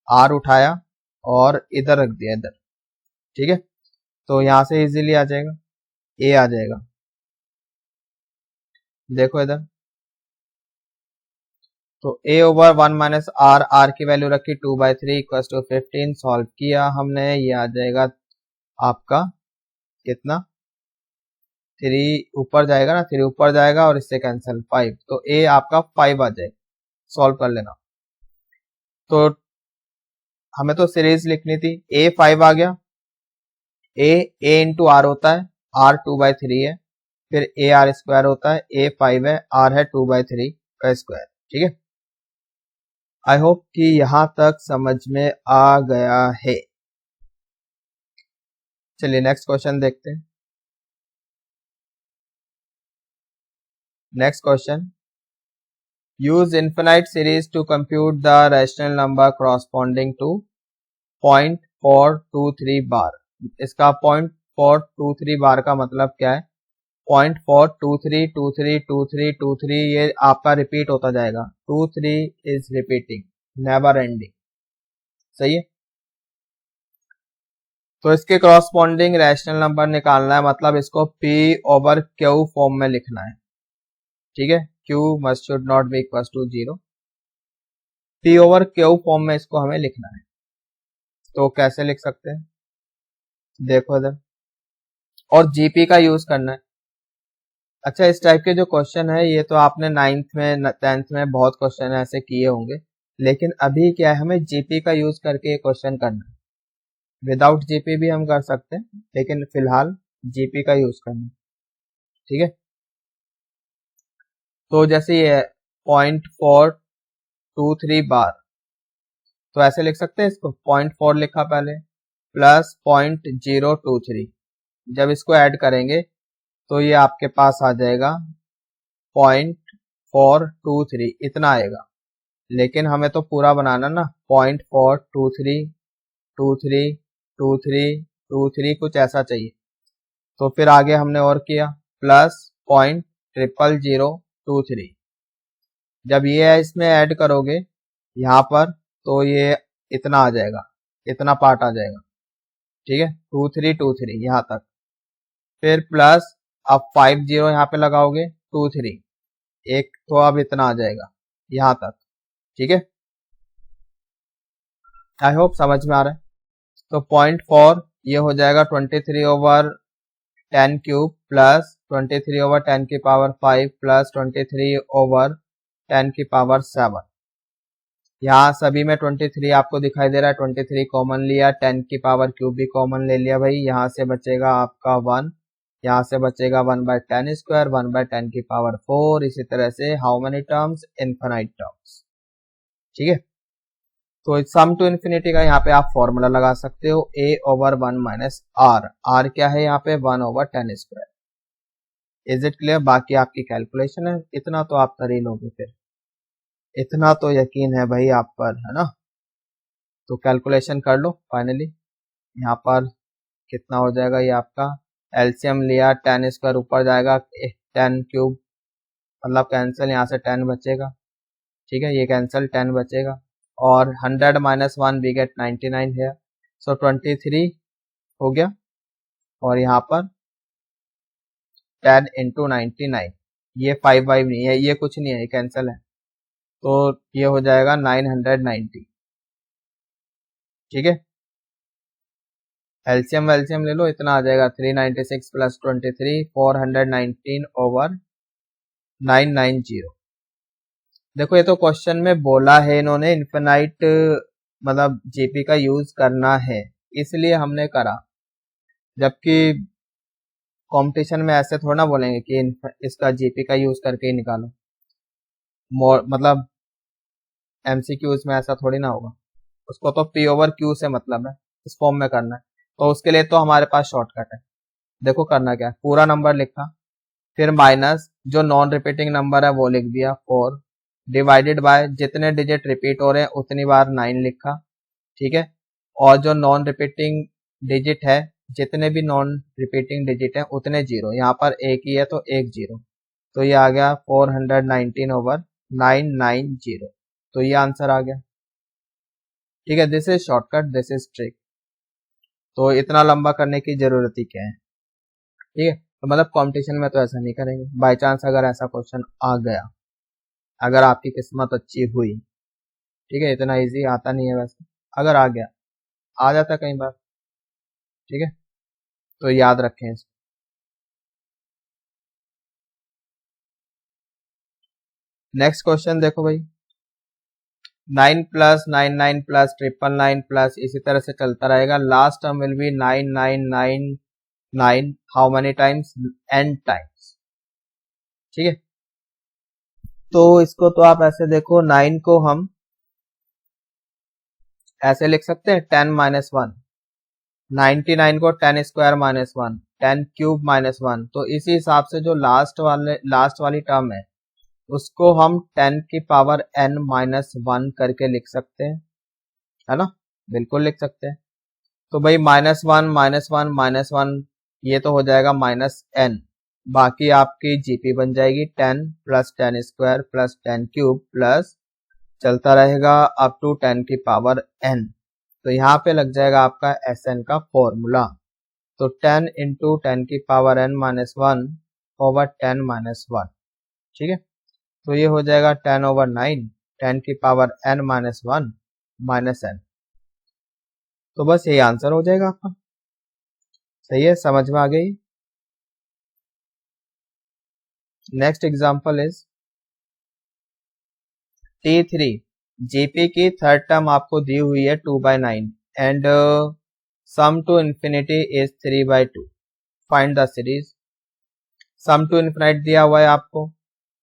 Speaker 1: आर उठाया और इधर रख दिया, इधर। ठीक है, तो यहाँ से इजीली आ जाएगा, ए आ जाएगा। देखो इधर, तो a over 1 minus r, r की वैल्यू रखी 2/3 इक्वल टू 15, सॉल्व किया हमने, ये आ जाएगा आपका कितना, 3 ऊपर जाएगा ना, 3 ऊपर जाएगा और इससे कैंसिल 5, तो a आपका 5 आ जाएगा। सॉल्व कर लेना। तो हमें तो सीरीज लिखनी थी, a 5 आ गया, a इंटू आर होता है, r 2/3 है, फिर a r स्क्वायर होता है, a 5 है, r है 2/3 का स्क्वायर। ठीक है, आई होप कि यहां तक समझ में आ गया है। चलिए नेक्स्ट क्वेश्चन देखते हैं। Next question, use infinite series to compute the rational number corresponding to 0.423 bar. इसका 0.423 बार का मतलब क्या है, 0.423232323 ये आपका रिपीट होता जाएगा, 23 इज रिपीटिंग, नेवर एंडिंग। सही है, तो इसके करस्पॉन्डिंग रैशनल नंबर निकालना है, मतलब इसको p ओवर q फॉर्म में लिखना है। ठीक है, q must should not be equal to 0, p over q form में इसको हमें लिखना है। तो कैसे लिख सकते हैं, देखो इधर, और gp का यूज करना है। अच्छा, इस टाइप के जो क्वेश्चन है ये तो आपने 9th में 10th में बहुत क्वेश्चन ऐसे किए होंगे, लेकिन अभी क्या है, हमें जीपी का यूज करके ये क्वेश्चन करना है। विदाउट जीपी भी हम कर सकते हैं, लेकिन फिलहाल जीपी का यूज करना है। ठीक है, तो जैसे ये 0.423 बार, तो ऐसे लिख सकते हैं इसको, 0.4 लिखा पहले प्लस 0.023, जब इसको ऐड करेंगे तो ये आपके पास आ जाएगा 0.423, इतना आएगा। लेकिन हमें तो पूरा बनाना ना, 0.423232323 कुछ ऐसा चाहिए। तो फिर आगे हमने और किया प्लस 0.00023, जब ये इसमें ऐड करोगे यहाँ पर तो ये इतना आ जाएगा, इतना पार्ट आ जाएगा। ठीक है, 2323 यहाँ तक, फिर प्लस अब 50 यहाँ पे लगाओगे 23, एक तो अब इतना आ जाएगा यहाँ तक। ठीक है, आई होप समझ में आ रहा है। तो 0.4 ये हो जाएगा 23 ओवर 10 क्यूब प्लस 23 ओवर 10 की पावर 5 प्लस 23 ओवर 10 की पावर 7। यहाँ सभी में 23 आपको दिखाई दे रहा है, 23 कॉमन लिया, 10 की पावर क्यूब भी कॉमन ले लिया भाई, यहाँ से बचेगा आपका 1, यहाँ से बचेगा 1/10 स्क्वायर, 1/10 की पावर 4, इसी तरह से how many terms, infinite terms. ठीक है, तो सम टू इन्फिनिटी का यहाँ पे आप फॉर्मूला लगा सकते हो, a over 1 minus r, r क्या है यहाँ पे 1/10 स्क्वायर। Is it clear? बाकी आपकी कैलकुलेशन है, इतना तो आप कर ही लोगे, फिर इतना तो यकीन है भाई आप पर, है ना। तो कैलकुलेशन कर लो फाइनली, यहाँ पर कितना हो जाएगा, ये आपका एलसीएम लिया, 10 स्क्वायर ऊपर जाएगा, 10 क्यूब मतलब कैंसिल, यहाँ से 10 बचेगा। ठीक है, ये कैंसिल, 10 बचेगा, और 100 माइनस 1 वी गेट 99 है, सो 23 हो गया, और यहाँ पर 10 इंटू 99, ये 5 नहीं है, ये कुछ नहीं है, ये कैंसिल है, तो ये हो जाएगा 990। ठीक है, एलसीएम एलसीएम ले लो, इतना आ जाएगा 396 प्लस 23 419 ओवर 990। देखो ये तो क्वेश्चन में बोला है इन्होंने इन्फिनाइट मतलब जीपी का यूज करना है, इसलिए हमने करा, जबकि कंपटीशन में ऐसे थोड़ा ना बोलेंगे कि इसका जीपी का यूज करके ही निकालो, मतलब एमसीक्यूज में ऐसा थोड़ी ना होगा, उसको तो पी ओवर क्यू से मतलब है, इस फॉर्म में करना है। तो उसके लिए तो हमारे पास शॉर्टकट है, देखो करना क्या है, पूरा नंबर लिखा, फिर माइनस जो नॉन रिपीटिंग नंबर है वो लिख दिया 4, डिवाइडेड बाय जितने डिजिट रिपीट हो रहे हैं उतनी बार 9 लिखा। ठीक है, और जो नॉन रिपीटिंग डिजिट है, जितने भी नॉन रिपीटिंग डिजिट है उतने जीरो, यहाँ पर एक ही है तो एक जीरो, तो ये आ गया 419 ओवर 990, तो ये आंसर आ गया। ठीक है, this is shortcut, this is trick. तो इतना लंबा करने की जरूरत ही क्या है। ठीक है, तो मतलब कंपटीशन में तो ऐसा नहीं करेंगे। बाय चांस अगर ऐसा क्वेश्चन आ गया, अगर आपकी किस्मत अच्छी हुई, ठीक है, इतना इजी आता नहीं है वैसे, अगर आ गया, आ जाता कई बार, ठीक है, तो याद रखें इसको। नेक्स्ट क्वेश्चन देखो भाई, 9 प्लस 99 प्लस 999 प्लस इसी तरह से चलता रहेगा। Last term will be 9999, how many times, n times. ठीक है, तो इसको तो आप ऐसे देखो, 9 को हम ऐसे लिख सकते हैं 10 माइनस 1, 99 को 10 स्क्वायर माइनस 1, 10 क्यूब माइनस 1। तो इसी हिसाब से जो लास्ट वाली टर्म है उसको हम 10 की पावर n माइनस 1 करके लिख सकते हैं, है ना, बिल्कुल लिख सकते हैं। तो भाई माइनस 1 माइनस 1 माइनस 1, ये तो हो जाएगा माइनस n, बाकी आपकी जीपी बन जाएगी 10 plus 10 square plus 10 cube plus चलता रहेगा अप टू 10 की पावर n। तो यहाँ पे लग जाएगा आपका Sn का फॉर्मूला। तो 10 इंटू 10 की power n minus 1 over 10 minus 1। ठीक है, तो ये हो जाएगा 10 ओवर 9, 10 की power n minus 1 minus n। तो बस यही आंसर हो जाएगा आपका। सही है, समझ में आ गई। Next example is T3, GP की थर्ड टर्म आपको दी हुई है 2/9 and sum to infinity is 3/2, find the series. Sum to infinity दिया हुआ है आपको,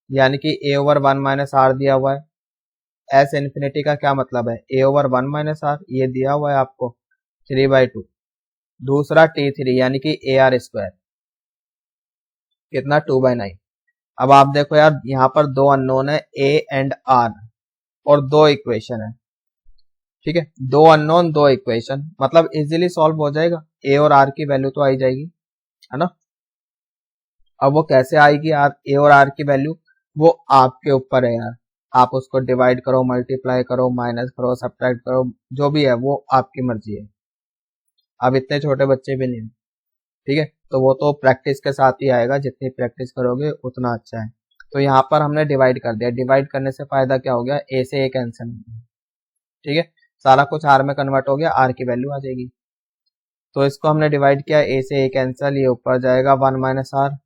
Speaker 1: यानी कि a ओवर 1 माइनस आर दिया हुआ है। एस इन्फिनिटी का क्या मतलब है, a ओवर 1 माइनस आर, ये दिया हुआ है आपको 3/2। दूसरा T3 यानी कि ए आर स्क्वायर, कितना 2/9। अब आप देखो यार, यहाँ पर दो अननोन है a एंड r और दो इक्वेशन है। ठीक है, दो अननोन दो इक्वेशन, मतलब इजीली सॉल्व हो जाएगा। a और r की वैल्यू तो आई जाएगी, है ना। अब वो कैसे आएगी ए और r की वैल्यू, वो आपके ऊपर है यार। आप उसको डिवाइड करो, मल्टीप्लाई करो, माइनस करो, सब्ट्रैक्ट करो, जो भी है वो आपकी मर्जी है। अब इतने छोटे बच्चे भी नहीं, ठीक है, तो वो तो प्रैक्टिस के साथ ही आएगा, जितनी प्रैक्टिस करोगे उतना अच्छा है। तो यहाँ पर हमने डिवाइड कर दिया, डिवाइड करने से फायदा क्या हो गया, ए से ए कैंसिल हो गया। ठीक है, सारा कुछ आर में कन्वर्ट हो गया, आर की वैल्यू आ जाएगी। तो इसको हमने डिवाइड किया, ए से ए कैंसिल, ये ऊपर जाएगा 1 माइनस आर,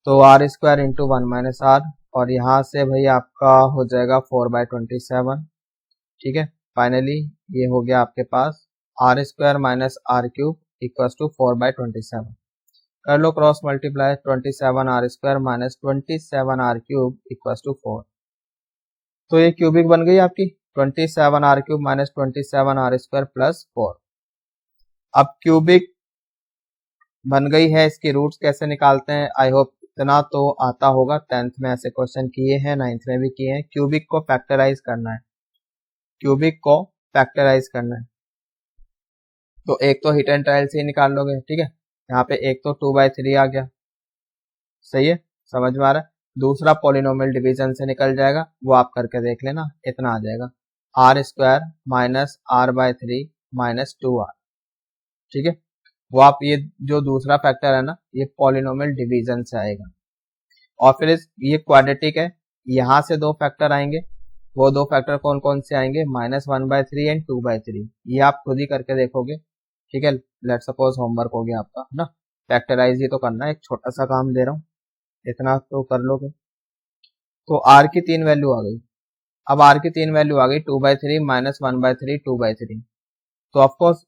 Speaker 1: तो r square into 1 minus r, और यहाँ से भाई आपका हो जाएगा 4/27। ठीक है, फाइनली ये हो गया आपके पास r square minus r cube equal to 4/27। कर लो cross multiply, 27 r square minus 27 r cube equal to 4। तो ये क्यूबिक बन गई आपकी 27 r cube minus 27 r square plus 4। अब क्यूबिक बन गई है, इसकी रूट्स कैसे निकालते हैं, आई होप इतना तो आता होगा, 10th में ऐसे क्वेश्चन किए हैं, 9th में भी किए हैं। क्यूबिक को फैक्टराइज करना है, क्यूबिक को फैक्टराइज करना है, तो एक तो हिट एंड ट्रायल से ही निकाल लोगे। ठीक है, यहाँ पे एक तो 2/3 आ गया, सही है, समझ में आ रहा है। दूसरा पॉलिनोमियल डिवीजन से निकल जाएगा, वो आप करके देख लेना, इतना आ जाएगा are square minus r/3 minus 2r। ठीक है, वो आप ये जो दूसरा फैक्टर है ना, ये पॉलिनोमियल डिवीजन से आएगा। और फिर ये क्वाड्रेटिक है, यहाँ से दो फैक्टर आएंगे, वो दो फैक्टर कौन कौन से आएंगे, -1/3 एंड 2/3, ये आप खुद ही करके देखोगे। ठीक है, लेट सपोज होमवर्क हो गया आपका, है ना, फैक्टराइज ही तो करना है, एक छोटा सा काम दे रहा हूँ, इतना तो कर लोगे। तो r की 3 वैल्यू आ गई। अब r की 3 वैल्यू आ गई, 2/3 माइनस 1/3 2/3। तो ऑफकोर्स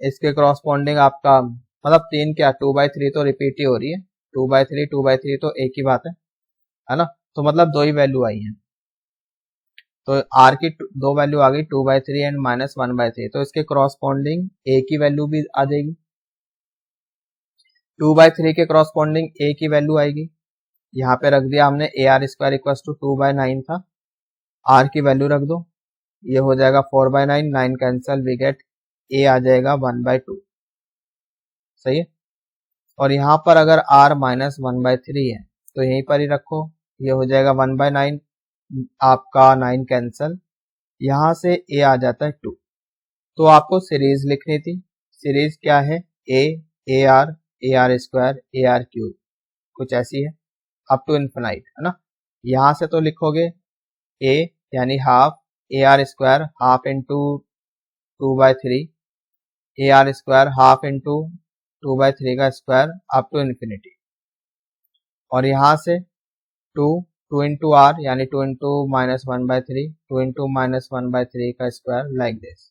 Speaker 1: इसके करॉस्पॉन्डिंग आपका मतलब 3 क्या, 2/3 तो रिपीट ही हो रही है, 2/3 2/3 तो एक ही बात है ना। तो मतलब दो ही वैल्यू आई है, तो r की दो वैल्यू आ गई 2/3 एंड माइनस 1/3, तो इसके करॉस्पॉन्डिंग a की वैल्यू भी आ जाएगी, 2/3 के करॉस्पॉन्डिंग a की वैल्यू आएगी। यहाँ पे रख दिया हमने a r square equal to 2/9 था, r की वैल्यू रख दो, ये हो जाएगा 4/9, 9 कैंसल, वी गेट a आ जाएगा 1/2। सही है, और यहाँ पर अगर r माइनस 1/3 है तो यहीं पर ही रखो, ये हो जाएगा 1/9, आपका 9 कैंसल, यहाँ से a आ जाता है 2। तो आपको सीरीज लिखनी थी, सीरीज क्या है, ए r square a r cube, कुछ ऐसी है अप टू इन्फिनाइट, है ना। यहाँ से तो लिखोगे ए यानी हाफ ए आर स्क्वायर हाफ इंटू 2/3 ए आर स्क्वायर हाफ इंटू 2/3 का स्क्वायर अप टू इन्फिनिटी, और यहाँ से 2 इंटू आर यानी 2 इंटू -1/3 2 इंटू -1/3 का स्क्वायर लाइक दिस।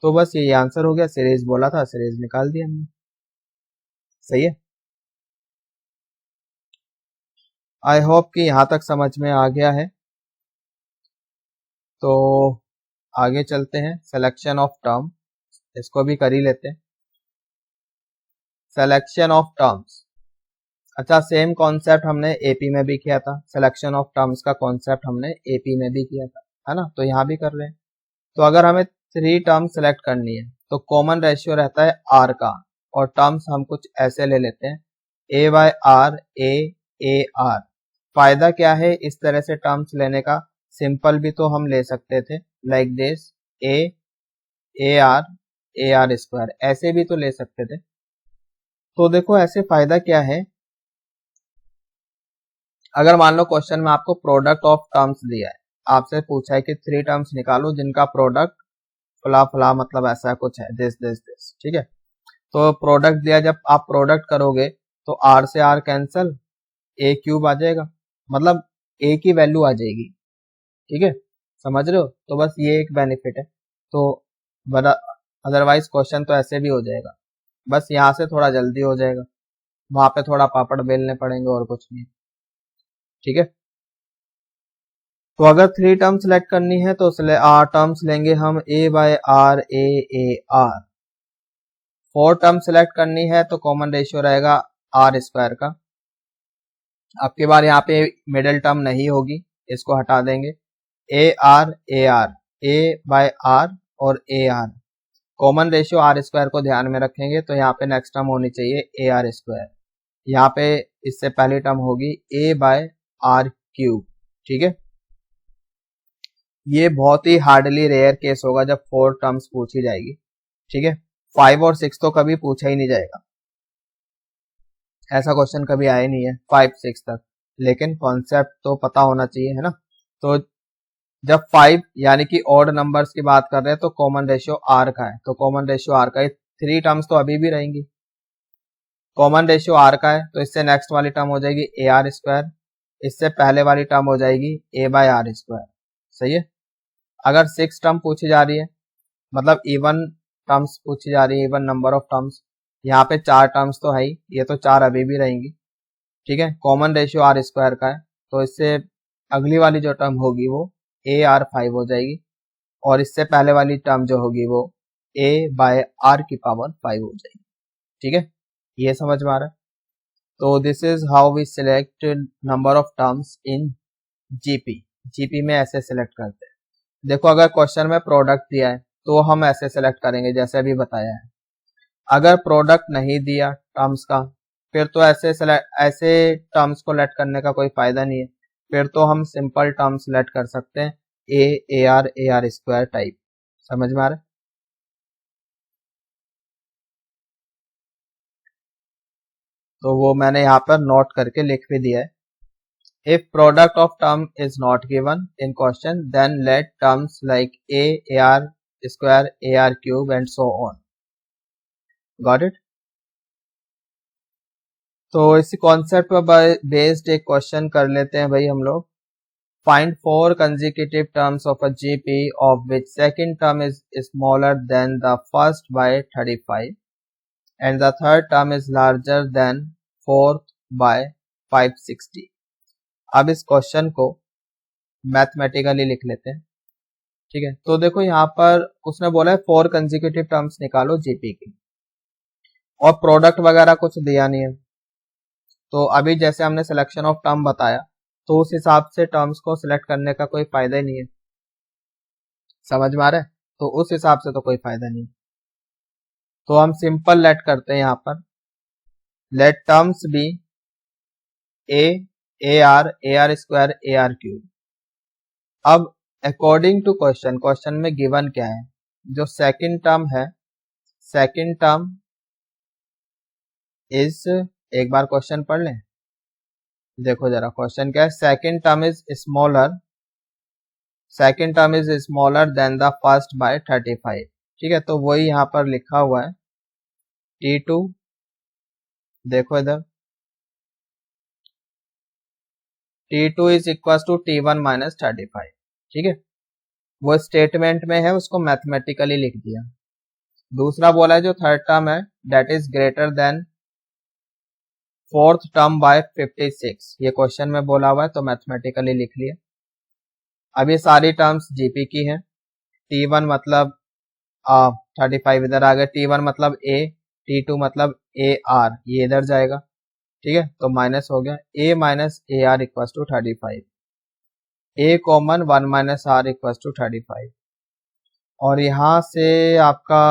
Speaker 1: तो बस ये आंसर हो गया, सीरीज बोला था, सीरीज निकाल दिया हमने। सही है, आई होप कि यहाँ तक समझ में आ गया है। तो आगे चलते हैं, सिलेक्शन ऑफ टर्म, इसको भी कर ही लेते हैं। सिलेक्शन ऑफ टर्म्स, अच्छा सेम कॉन्सेप्ट हमने एपी में भी किया था, सिलेक्शन ऑफ टर्म्स का कॉन्सेप्ट हमने एपी में भी किया था, है ना। तो यहाँ भी कर रहे हैं। तो अगर हमें 3 टर्म सेलेक्ट करनी है तो कॉमन रेशियो रहता है आर का, और टर्म्स हम कुछ ऐसे ले लेते हैं ए बाय आर ए आर। फायदा क्या है इस तरह से टर्म्स लेने का, सिंपल भी तो हम ले सकते थे like this A r square, ऐसे भी तो ले सकते थे। तो देखो ऐसे फायदा क्या है, अगर मान लो क्वेश्चन में आपको प्रोडक्ट ऑफ टर्म्स दिया है, आपसे पूछा है कि 3 टर्म्स निकालो जिनका प्रोडक्ट फला फला, मतलब ऐसा कुछ है दिस दिस दिस, ठीक है। तो प्रोडक्ट दिया, जब आप प्रोडक्ट करोगे तो आर से आर कैंसल, ए क्यूब आ जाएगा, मतलब ए की वैल्यू आ जाएगी, ठीक है, समझ रहे हो। तो बस ये एक बेनिफिट है। तो अदरवाइज क्वेश्चन तो ऐसे भी हो जाएगा, बस यहाँ से थोड़ा जल्दी हो जाएगा, वहां पे थोड़ा पापड़ बेलने पड़ेंगे और कुछ नहीं, ठीक है। तो अगर 3 टर्म सेलेक्ट करनी है तो टर्म्स लेंगे हम a by r a r. 4 term select करनी है तो कॉमन रेशियो रहेगा आर स्क्वायर का। अब की बार यहाँ पे मिडिल टर्म नहीं होगी, इसको हटा देंगे, a r a by r और a r, common ratio r square को ध्यान में रखेंगे। तो यहाँ पे नेक्स्ट टर्म होनी चाहिए ए आर स्क्वायर, यहाँ पे इससे पहली टर्म होगी ए बाय आर क्यूब, ठीक है। ये बहुत ही हार्डली रेयर केस होगा जब 4 टर्म्स पूछी जाएगी, ठीक है। 5 और 6 तो कभी पूछा ही नहीं जाएगा, ऐसा क्वेश्चन कभी आया नहीं है 5-6 तक, लेकिन कॉन्सेप्ट तो पता होना चाहिए, है ना। तो जब 5 यानी कि ऑड नंबर्स की बात कर रहे हैं तो कॉमन रेशियो आर का है, तो कॉमन रेशियो आर का है, 3 टर्म्स तो अभी भी रहेंगी, कॉमन रेशियो आर का है, तो इससे नेक्स्ट वाली टर्म हो जाएगी ए आर स्क्वायर, इससे पहले वाली टर्म हो जाएगी ए बाय आर स्क्वायर, सही है। अगर 6 टर्म पूछी जा रही है, मतलब इवन टर्म्स पूछी जा रही है, इवन नंबर ऑफ टर्म्स, यहाँ पे 4 टर्म्स तो है ही, ये तो 4 अभी भी रहेंगी, ठीक है। कॉमन रेशियो आर स्क्वायर का है, तो इससे अगली वाली जो टर्म होगी वो ए आर 5 हो जाएगी, और इससे पहले वाली टर्म जो होगी वो ए बाय आर की पावर 5 हो जाएगी, ठीक है। ये समझ में आ रहा है। तो this is how we select number of terms in GP में ऐसे सिलेक्ट करते हैं। देखो अगर क्वेश्चन में प्रोडक्ट दिया है तो हम ऐसे सिलेक्ट करेंगे जैसे अभी बताया है। अगर प्रोडक्ट नहीं दिया टर्म्स का, फिर तो ऐसे टर्म्स को लेट करने का कोई फायदा नहीं है, फिर तो हम सिंपल टर्म्स सेलेक्ट कर सकते हैं ए आर स्क्वायर टाइप, समझ में आ रहा है। तो वो मैंने यहाँ पर नोट करके लिख भी दिया है। If product of term is not given in question, then let terms like AR square, AR cube and so on. Got it? तो इसी कॉन्सेप्ट पर बेस्ड एक क्वेश्चन कर लेते हैं भाई हम लोग। Find 4 consecutive terms of a GP of which second term is smaller than the first by 35 and the third term is larger than fourth by 560. अब इस क्वेश्चन को मैथमेटिकली लिख लेते हैं, ठीक है। तो देखो यहाँ पर उसने बोला है 4 कंसेक्यूटिव टर्म्स निकालो जीपी की, और प्रोडक्ट वगैरह कुछ दिया नहीं है। तो अभी जैसे हमने सिलेक्शन ऑफ टर्म बताया, तो उस हिसाब से टर्म्स को सिलेक्ट करने का कोई फायदा ही नहीं है, समझ में आ रहा है। तो उस हिसाब से तो कोई फायदा नहीं, तो हम सिंपल लेट करते हैं यहाँ पर, let terms be a r square a r cube. अब अकॉर्डिंग टू क्वेश्चन में गिवन क्या है, जो सेकंड टर्म है सेकंड टर्म इज, एक बार क्वेश्चन पढ़ लें, देखो जरा क्वेश्चन क्या है। Second term is smaller than the first by 35। ठीक है, तो वही यहाँ पर लिखा हुआ है T2, देखो इधर T2 is equal to T1 minus 35। ठीक है, वो स्टेटमेंट में है, उसको मैथमेटिकली लिख दिया। दूसरा बोला है जो थर्ड टर्म है that is greater than fourth term by 56, ये क्वेश्चन में बोला हुआ है तो मैथमेटिकली लिख लिया। अब ये सारी टर्म्स जीपी की है। T1 मतलब 35 इधर आ गया, T1 मतलब A, T2 मतलब AR, ये इधर जाएगा। ठीक है, तो माइनस हो गया, A minus AR equal to 35, A common 1 minus R equal to 35, और यहाँ से आपका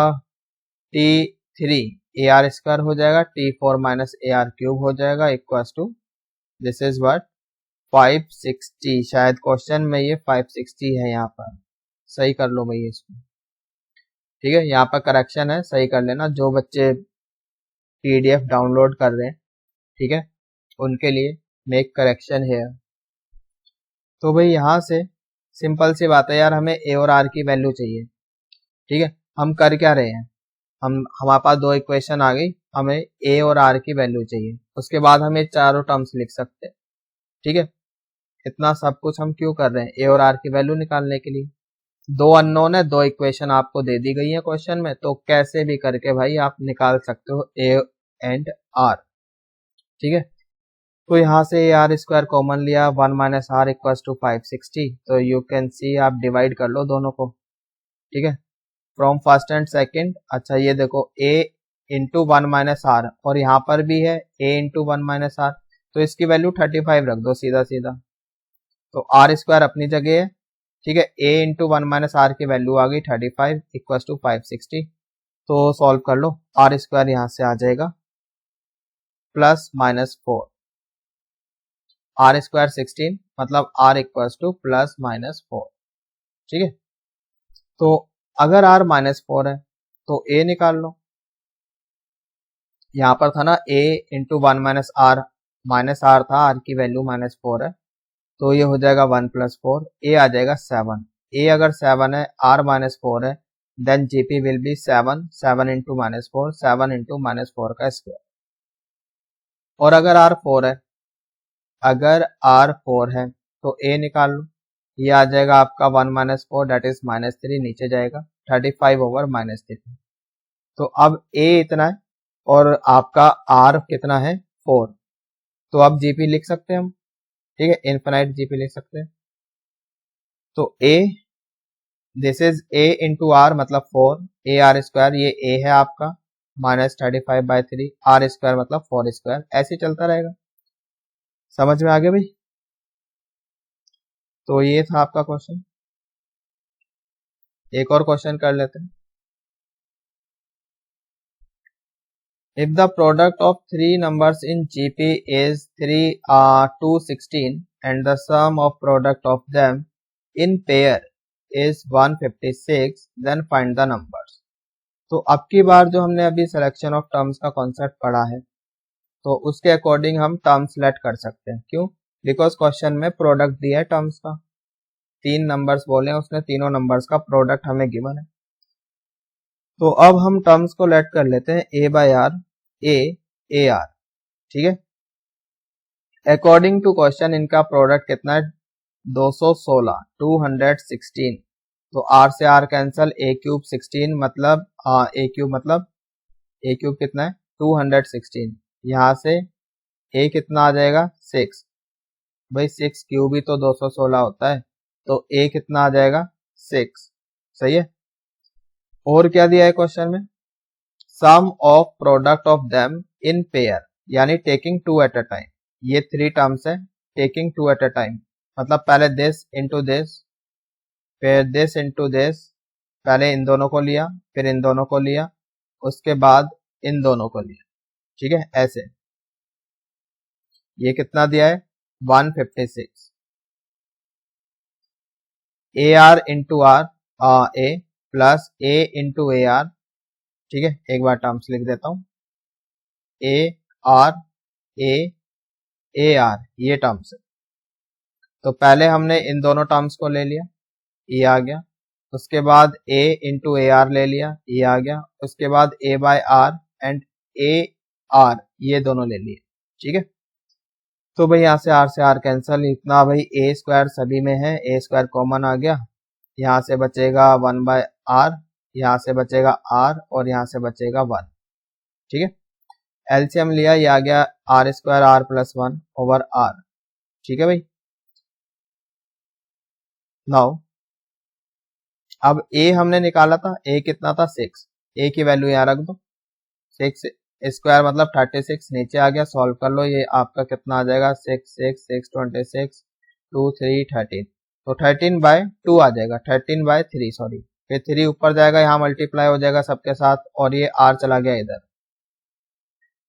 Speaker 1: T3 AR स्क्वायर हो जाएगा, T4 माइनस AR क्यूब हो जाएगा equal to, this is what 560। शायद क्वेश्चन में ये 560 है, यहाँ पर सही कर लो भाई इसको। ठीक है, यहाँ पर करेक्शन है, सही कर लेना जो बच्चे PDF डाउनलोड कर रहे हैं। ठीक है, उनके लिए मेक करेक्शन है। तो भाई यहाँ से सिंपल सी बात है यार, हमें A और R की वैल्यू चाहिए। ठीक है, हम कर क्या रहे हैं, हमारे पास दो इक्वेशन आ गई, हमें A और R की वैल्यू चाहिए, उसके बाद हम ये चारों टर्म्स लिख सकते हैं। ठीक है, इतना सब कुछ हम क्यों कर रहे हैं, A और R की वैल्यू निकालने के लिए। दो अननोन है, दो इक्वेशन आपको दे दी गई है क्वेश्चन में, तो कैसे भी करके भाई आप निकाल सकते हो A एंड R। ठीक है, तो यहाँ से आर स्क्वायर कॉमन लिया, 1 माइनस आर इक्वल टू 560, तो यू कैन सी आप डिवाइड कर लो दोनों को। ठीक है, फ्रॉम फर्स्ट एंड सेकंड। अच्छा ये देखो A इंटू 1 माइनस आर, और यहाँ पर भी है A इंटू 1 माइनस आर, तो इसकी वैल्यू 35 रख दो सीधा सीधा, तो आर स्क्वायर अपनी जगह है। ठीक है, A इंटू 1 माइनस आर की वैल्यू आ गई 35 इक्वल टू 560, तो सॉल्व कर लो, आर स्क्वायर यहाँ से आ जाएगा प्लस माइनस 4, आर स्क्वायर 16, मतलब r equal to plus minus 4। ठीक है, तो अगर आर माइनस 4 है तो ए निकाल लो। यहाँ पर था ना A इंटू 1 माइनस आर था, आर की वैल्यू माइनस 4 है, तो ये हो जाएगा 1 प्लस 4, ए आ जाएगा 7। ए अगर 7 है, आर माइनस 4 है, then GP will be 7 into minus 4, 7 into minus 4 का स्क्वायर। और अगर आर 4 है, तो ए निकाल लो, ये आ जाएगा आपका 1 माइनस 4 डेट इज माइनस 3, नीचे जाएगा 35 ओवर माइनस 3। तो अब ए इतना है और आपका आर कितना है 4, तो अब जीपी लिख सकते हैं हम। ठीक है, इनफिनाइट जीपी लिख सकते हैं। तो a, this is a into r मतलब 4, ए आर स्क्वायर, ये ए है आपका, माइनस 35/3, आर स्क्वायर मतलब 4 स्क्वायर, ऐसे चलता रहेगा। समझ में आ गया भाई? तो ये था आपका क्वेश्चन। एक और क्वेश्चन कर लेते हैं। If the product of three numbers in GP is 216 and the sum of product of them in pair is 156, then find the numbers। तो अब की बार जो हमने अभी सिलेक्शन ऑफ टर्म्स का कॉन्सेप्ट पढ़ा है, तो उसके अकॉर्डिंग हम टर्म सेलेक्ट कर सकते हैं। क्यों? बिकॉज क्वेश्चन में प्रोडक्ट दिया है टर्म्स का, 3 नंबर्स बोले हैं उसने, तीनों नंबर्स का प्रोडक्ट हमें गिवन है। तो अब हम टर्म्स को लेट कर लेते हैं A by r, a r. ठीक है, अकॉर्डिंग टू क्वेश्चन इनका प्रोडक्ट कितना है 216, 216, तो आर से आर कैंसल, ए क्यूब 16 मतलब ए क्यूब कितना है 216, यहाँ से ए कितना आ जाएगा 6, भाई 6 क्यूब ही तो 216 होता है, तो ए कितना आ जाएगा 6। सही है, और क्या दिया है क्वेश्चन में, sum of product of them in pair, यानी टेकिंग 2 एट अ टाइम। ये 3 टर्म्स है, टेकिंग 2 एट अ टाइम, मतलब पहले दिस इंटू दिस, फिर दिस इंटू दिस, पहले इन दोनों को लिया, फिर इन दोनों को लिया, उसके बाद इन दोनों को लिया। ठीक है, ऐसे। ये कितना दिया है 156, a r into r, a plus a into a r, ठीक है, एक बार टर्म्स लिख देता हूँ, ए आर ए आर, ये टर्म्स है। तो पहले हमने इन दोनों टर्म्स को ले लिया, ये आ गया। उसके बाद a इंटू ए आर ले लिया, ये आ गया। उसके बाद a by r and a r, ये दोनों ले लिए। ठीक है, तो भाई यहाँ से आर कैंसल, इतना भाई ए स्क्वायर सभी में है, ए स्क्वायर कॉमन आ गया। यहाँ से बचेगा 1 बाय आर, यहाँ से बचेगा आर और यहाँ से बचेगा 1। ठीक है, एलसीएम लिया, ये आ गया r square r plus 1 over r. ठीक है भाई, नाउ अब ए हमने निकाला था, ए कितना था 6, ए की वैल्यू यहाँ रख दो, 6 स्क्वायर मतलब 36, नीचे आ गया, सॉल्व कर लो, ये आपका कितना आ जाएगा 6 6 6 26 2 3 13, तो 13 बाय 2 आ जाएगा, 13 बाय 3 सॉरी, फिर 3 ऊपर जाएगा, यहाँ मल्टीप्लाई हो जाएगा सबके साथ, और ये आर चला गया इधर,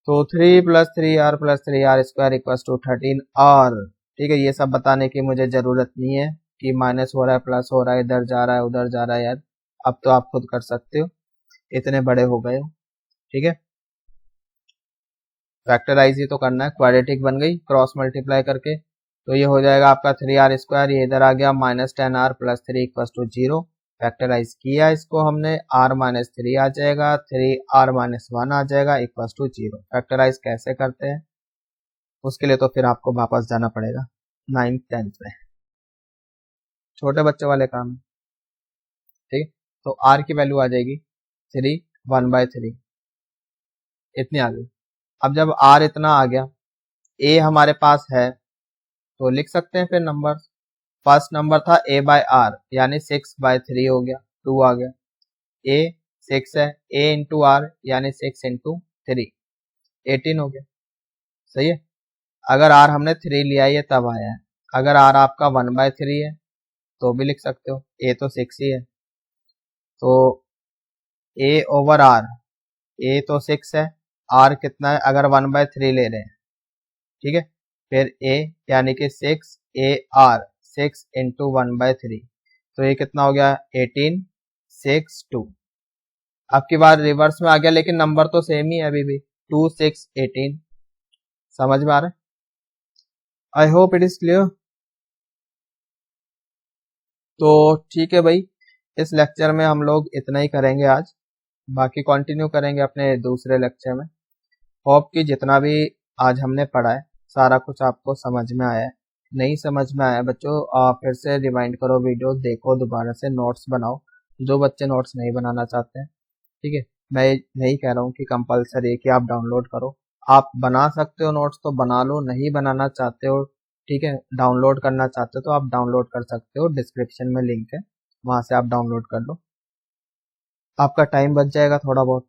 Speaker 1: तो 3 plus 3 r square equal to 13 r. ठीक है, ये सब बताने की मुझे जरूरत नहीं है कि माइनस हो रहा है प्लस हो रहा है, इधर जा रहा है उधर जा रहा है, यार अब तो आप खुद कर सकते हो, इतने बड़े हो गए हो। ठीक है, फैक्टराइज ही तो करना है, क्वाड्रेटिक बन गई क्रॉस मल्टीप्लाई करके, तो ये हो जाएगा आपका 3 आर स्क्वायर, ये इधर आ गया minus 10 r plus 3 equal to 0। Factorise किया इसको हमने, r माइनस 3 आ जाएगा, 3r माइनस 1 आ जाएगा इक्वल टू 0। फैक्टराइज कैसे करते हैं उसके लिए तो फिर आपको वापस जाना पड़ेगा 9th 10th में, छोटे बच्चे वाले काम। ठीक है, तो r की वैल्यू आ जाएगी 3 1/3, इतनी आ गई। अब जब r इतना आ गया, a हमारे पास है, तो लिख सकते हैं फिर नंबर। फर्स्ट नंबर था a बाय आर, यानी 6/3 हो गया, 2 आ गया। a 6 है, a इंटू आर यानी 6 इंटू 3, 18 हो गया। सही है, अगर r हमने 3 लिया है ये तब आया है, अगर r आपका 1/3 है तो भी लिख सकते हो, a तो 6 ही है, तो a ओवर r, a तो 6 है, r कितना है अगर 1/3 ले रहे हैं। ठीक है, फिर a यानी कि 6 a r, 6 इंटू 1/3, तो ये कितना हो गया 18 6 2। अब की बार रिवर्स में आ गया, लेकिन नंबर तो सेम ही है अभी भी, 2 6 18। समझ में आ रहा है? आई होप इट इज क्लियर। तो ठीक है भाई, इस लेक्चर में हम लोग इतना ही करेंगे आज, बाकी कंटिन्यू करेंगे अपने दूसरे लेक्चर में। होप कि जितना भी आज हमने पढ़ा है सारा कुछ आपको समझ में आया है। नहीं समझ में आया बच्चों, फिर से रिवाइंड करो वीडियो, देखो दोबारा से, नोट्स बनाओ, जो बच्चे नोट्स नहीं बनाना चाहते हैं। ठीक है, मैं नहीं कह रहा हूँ कि कंपलसरी है कि आप डाउनलोड करो, आप बना सकते हो नोट्स तो बना लो, नहीं बनाना चाहते हो, ठीक है, डाउनलोड करना चाहते हो तो आप डाउनलोड कर सकते हो, डिस्क्रिप्शन में लिंक है, वहां से आप डाउनलोड कर लो, आपका टाइम बच जाएगा थोड़ा बहुत।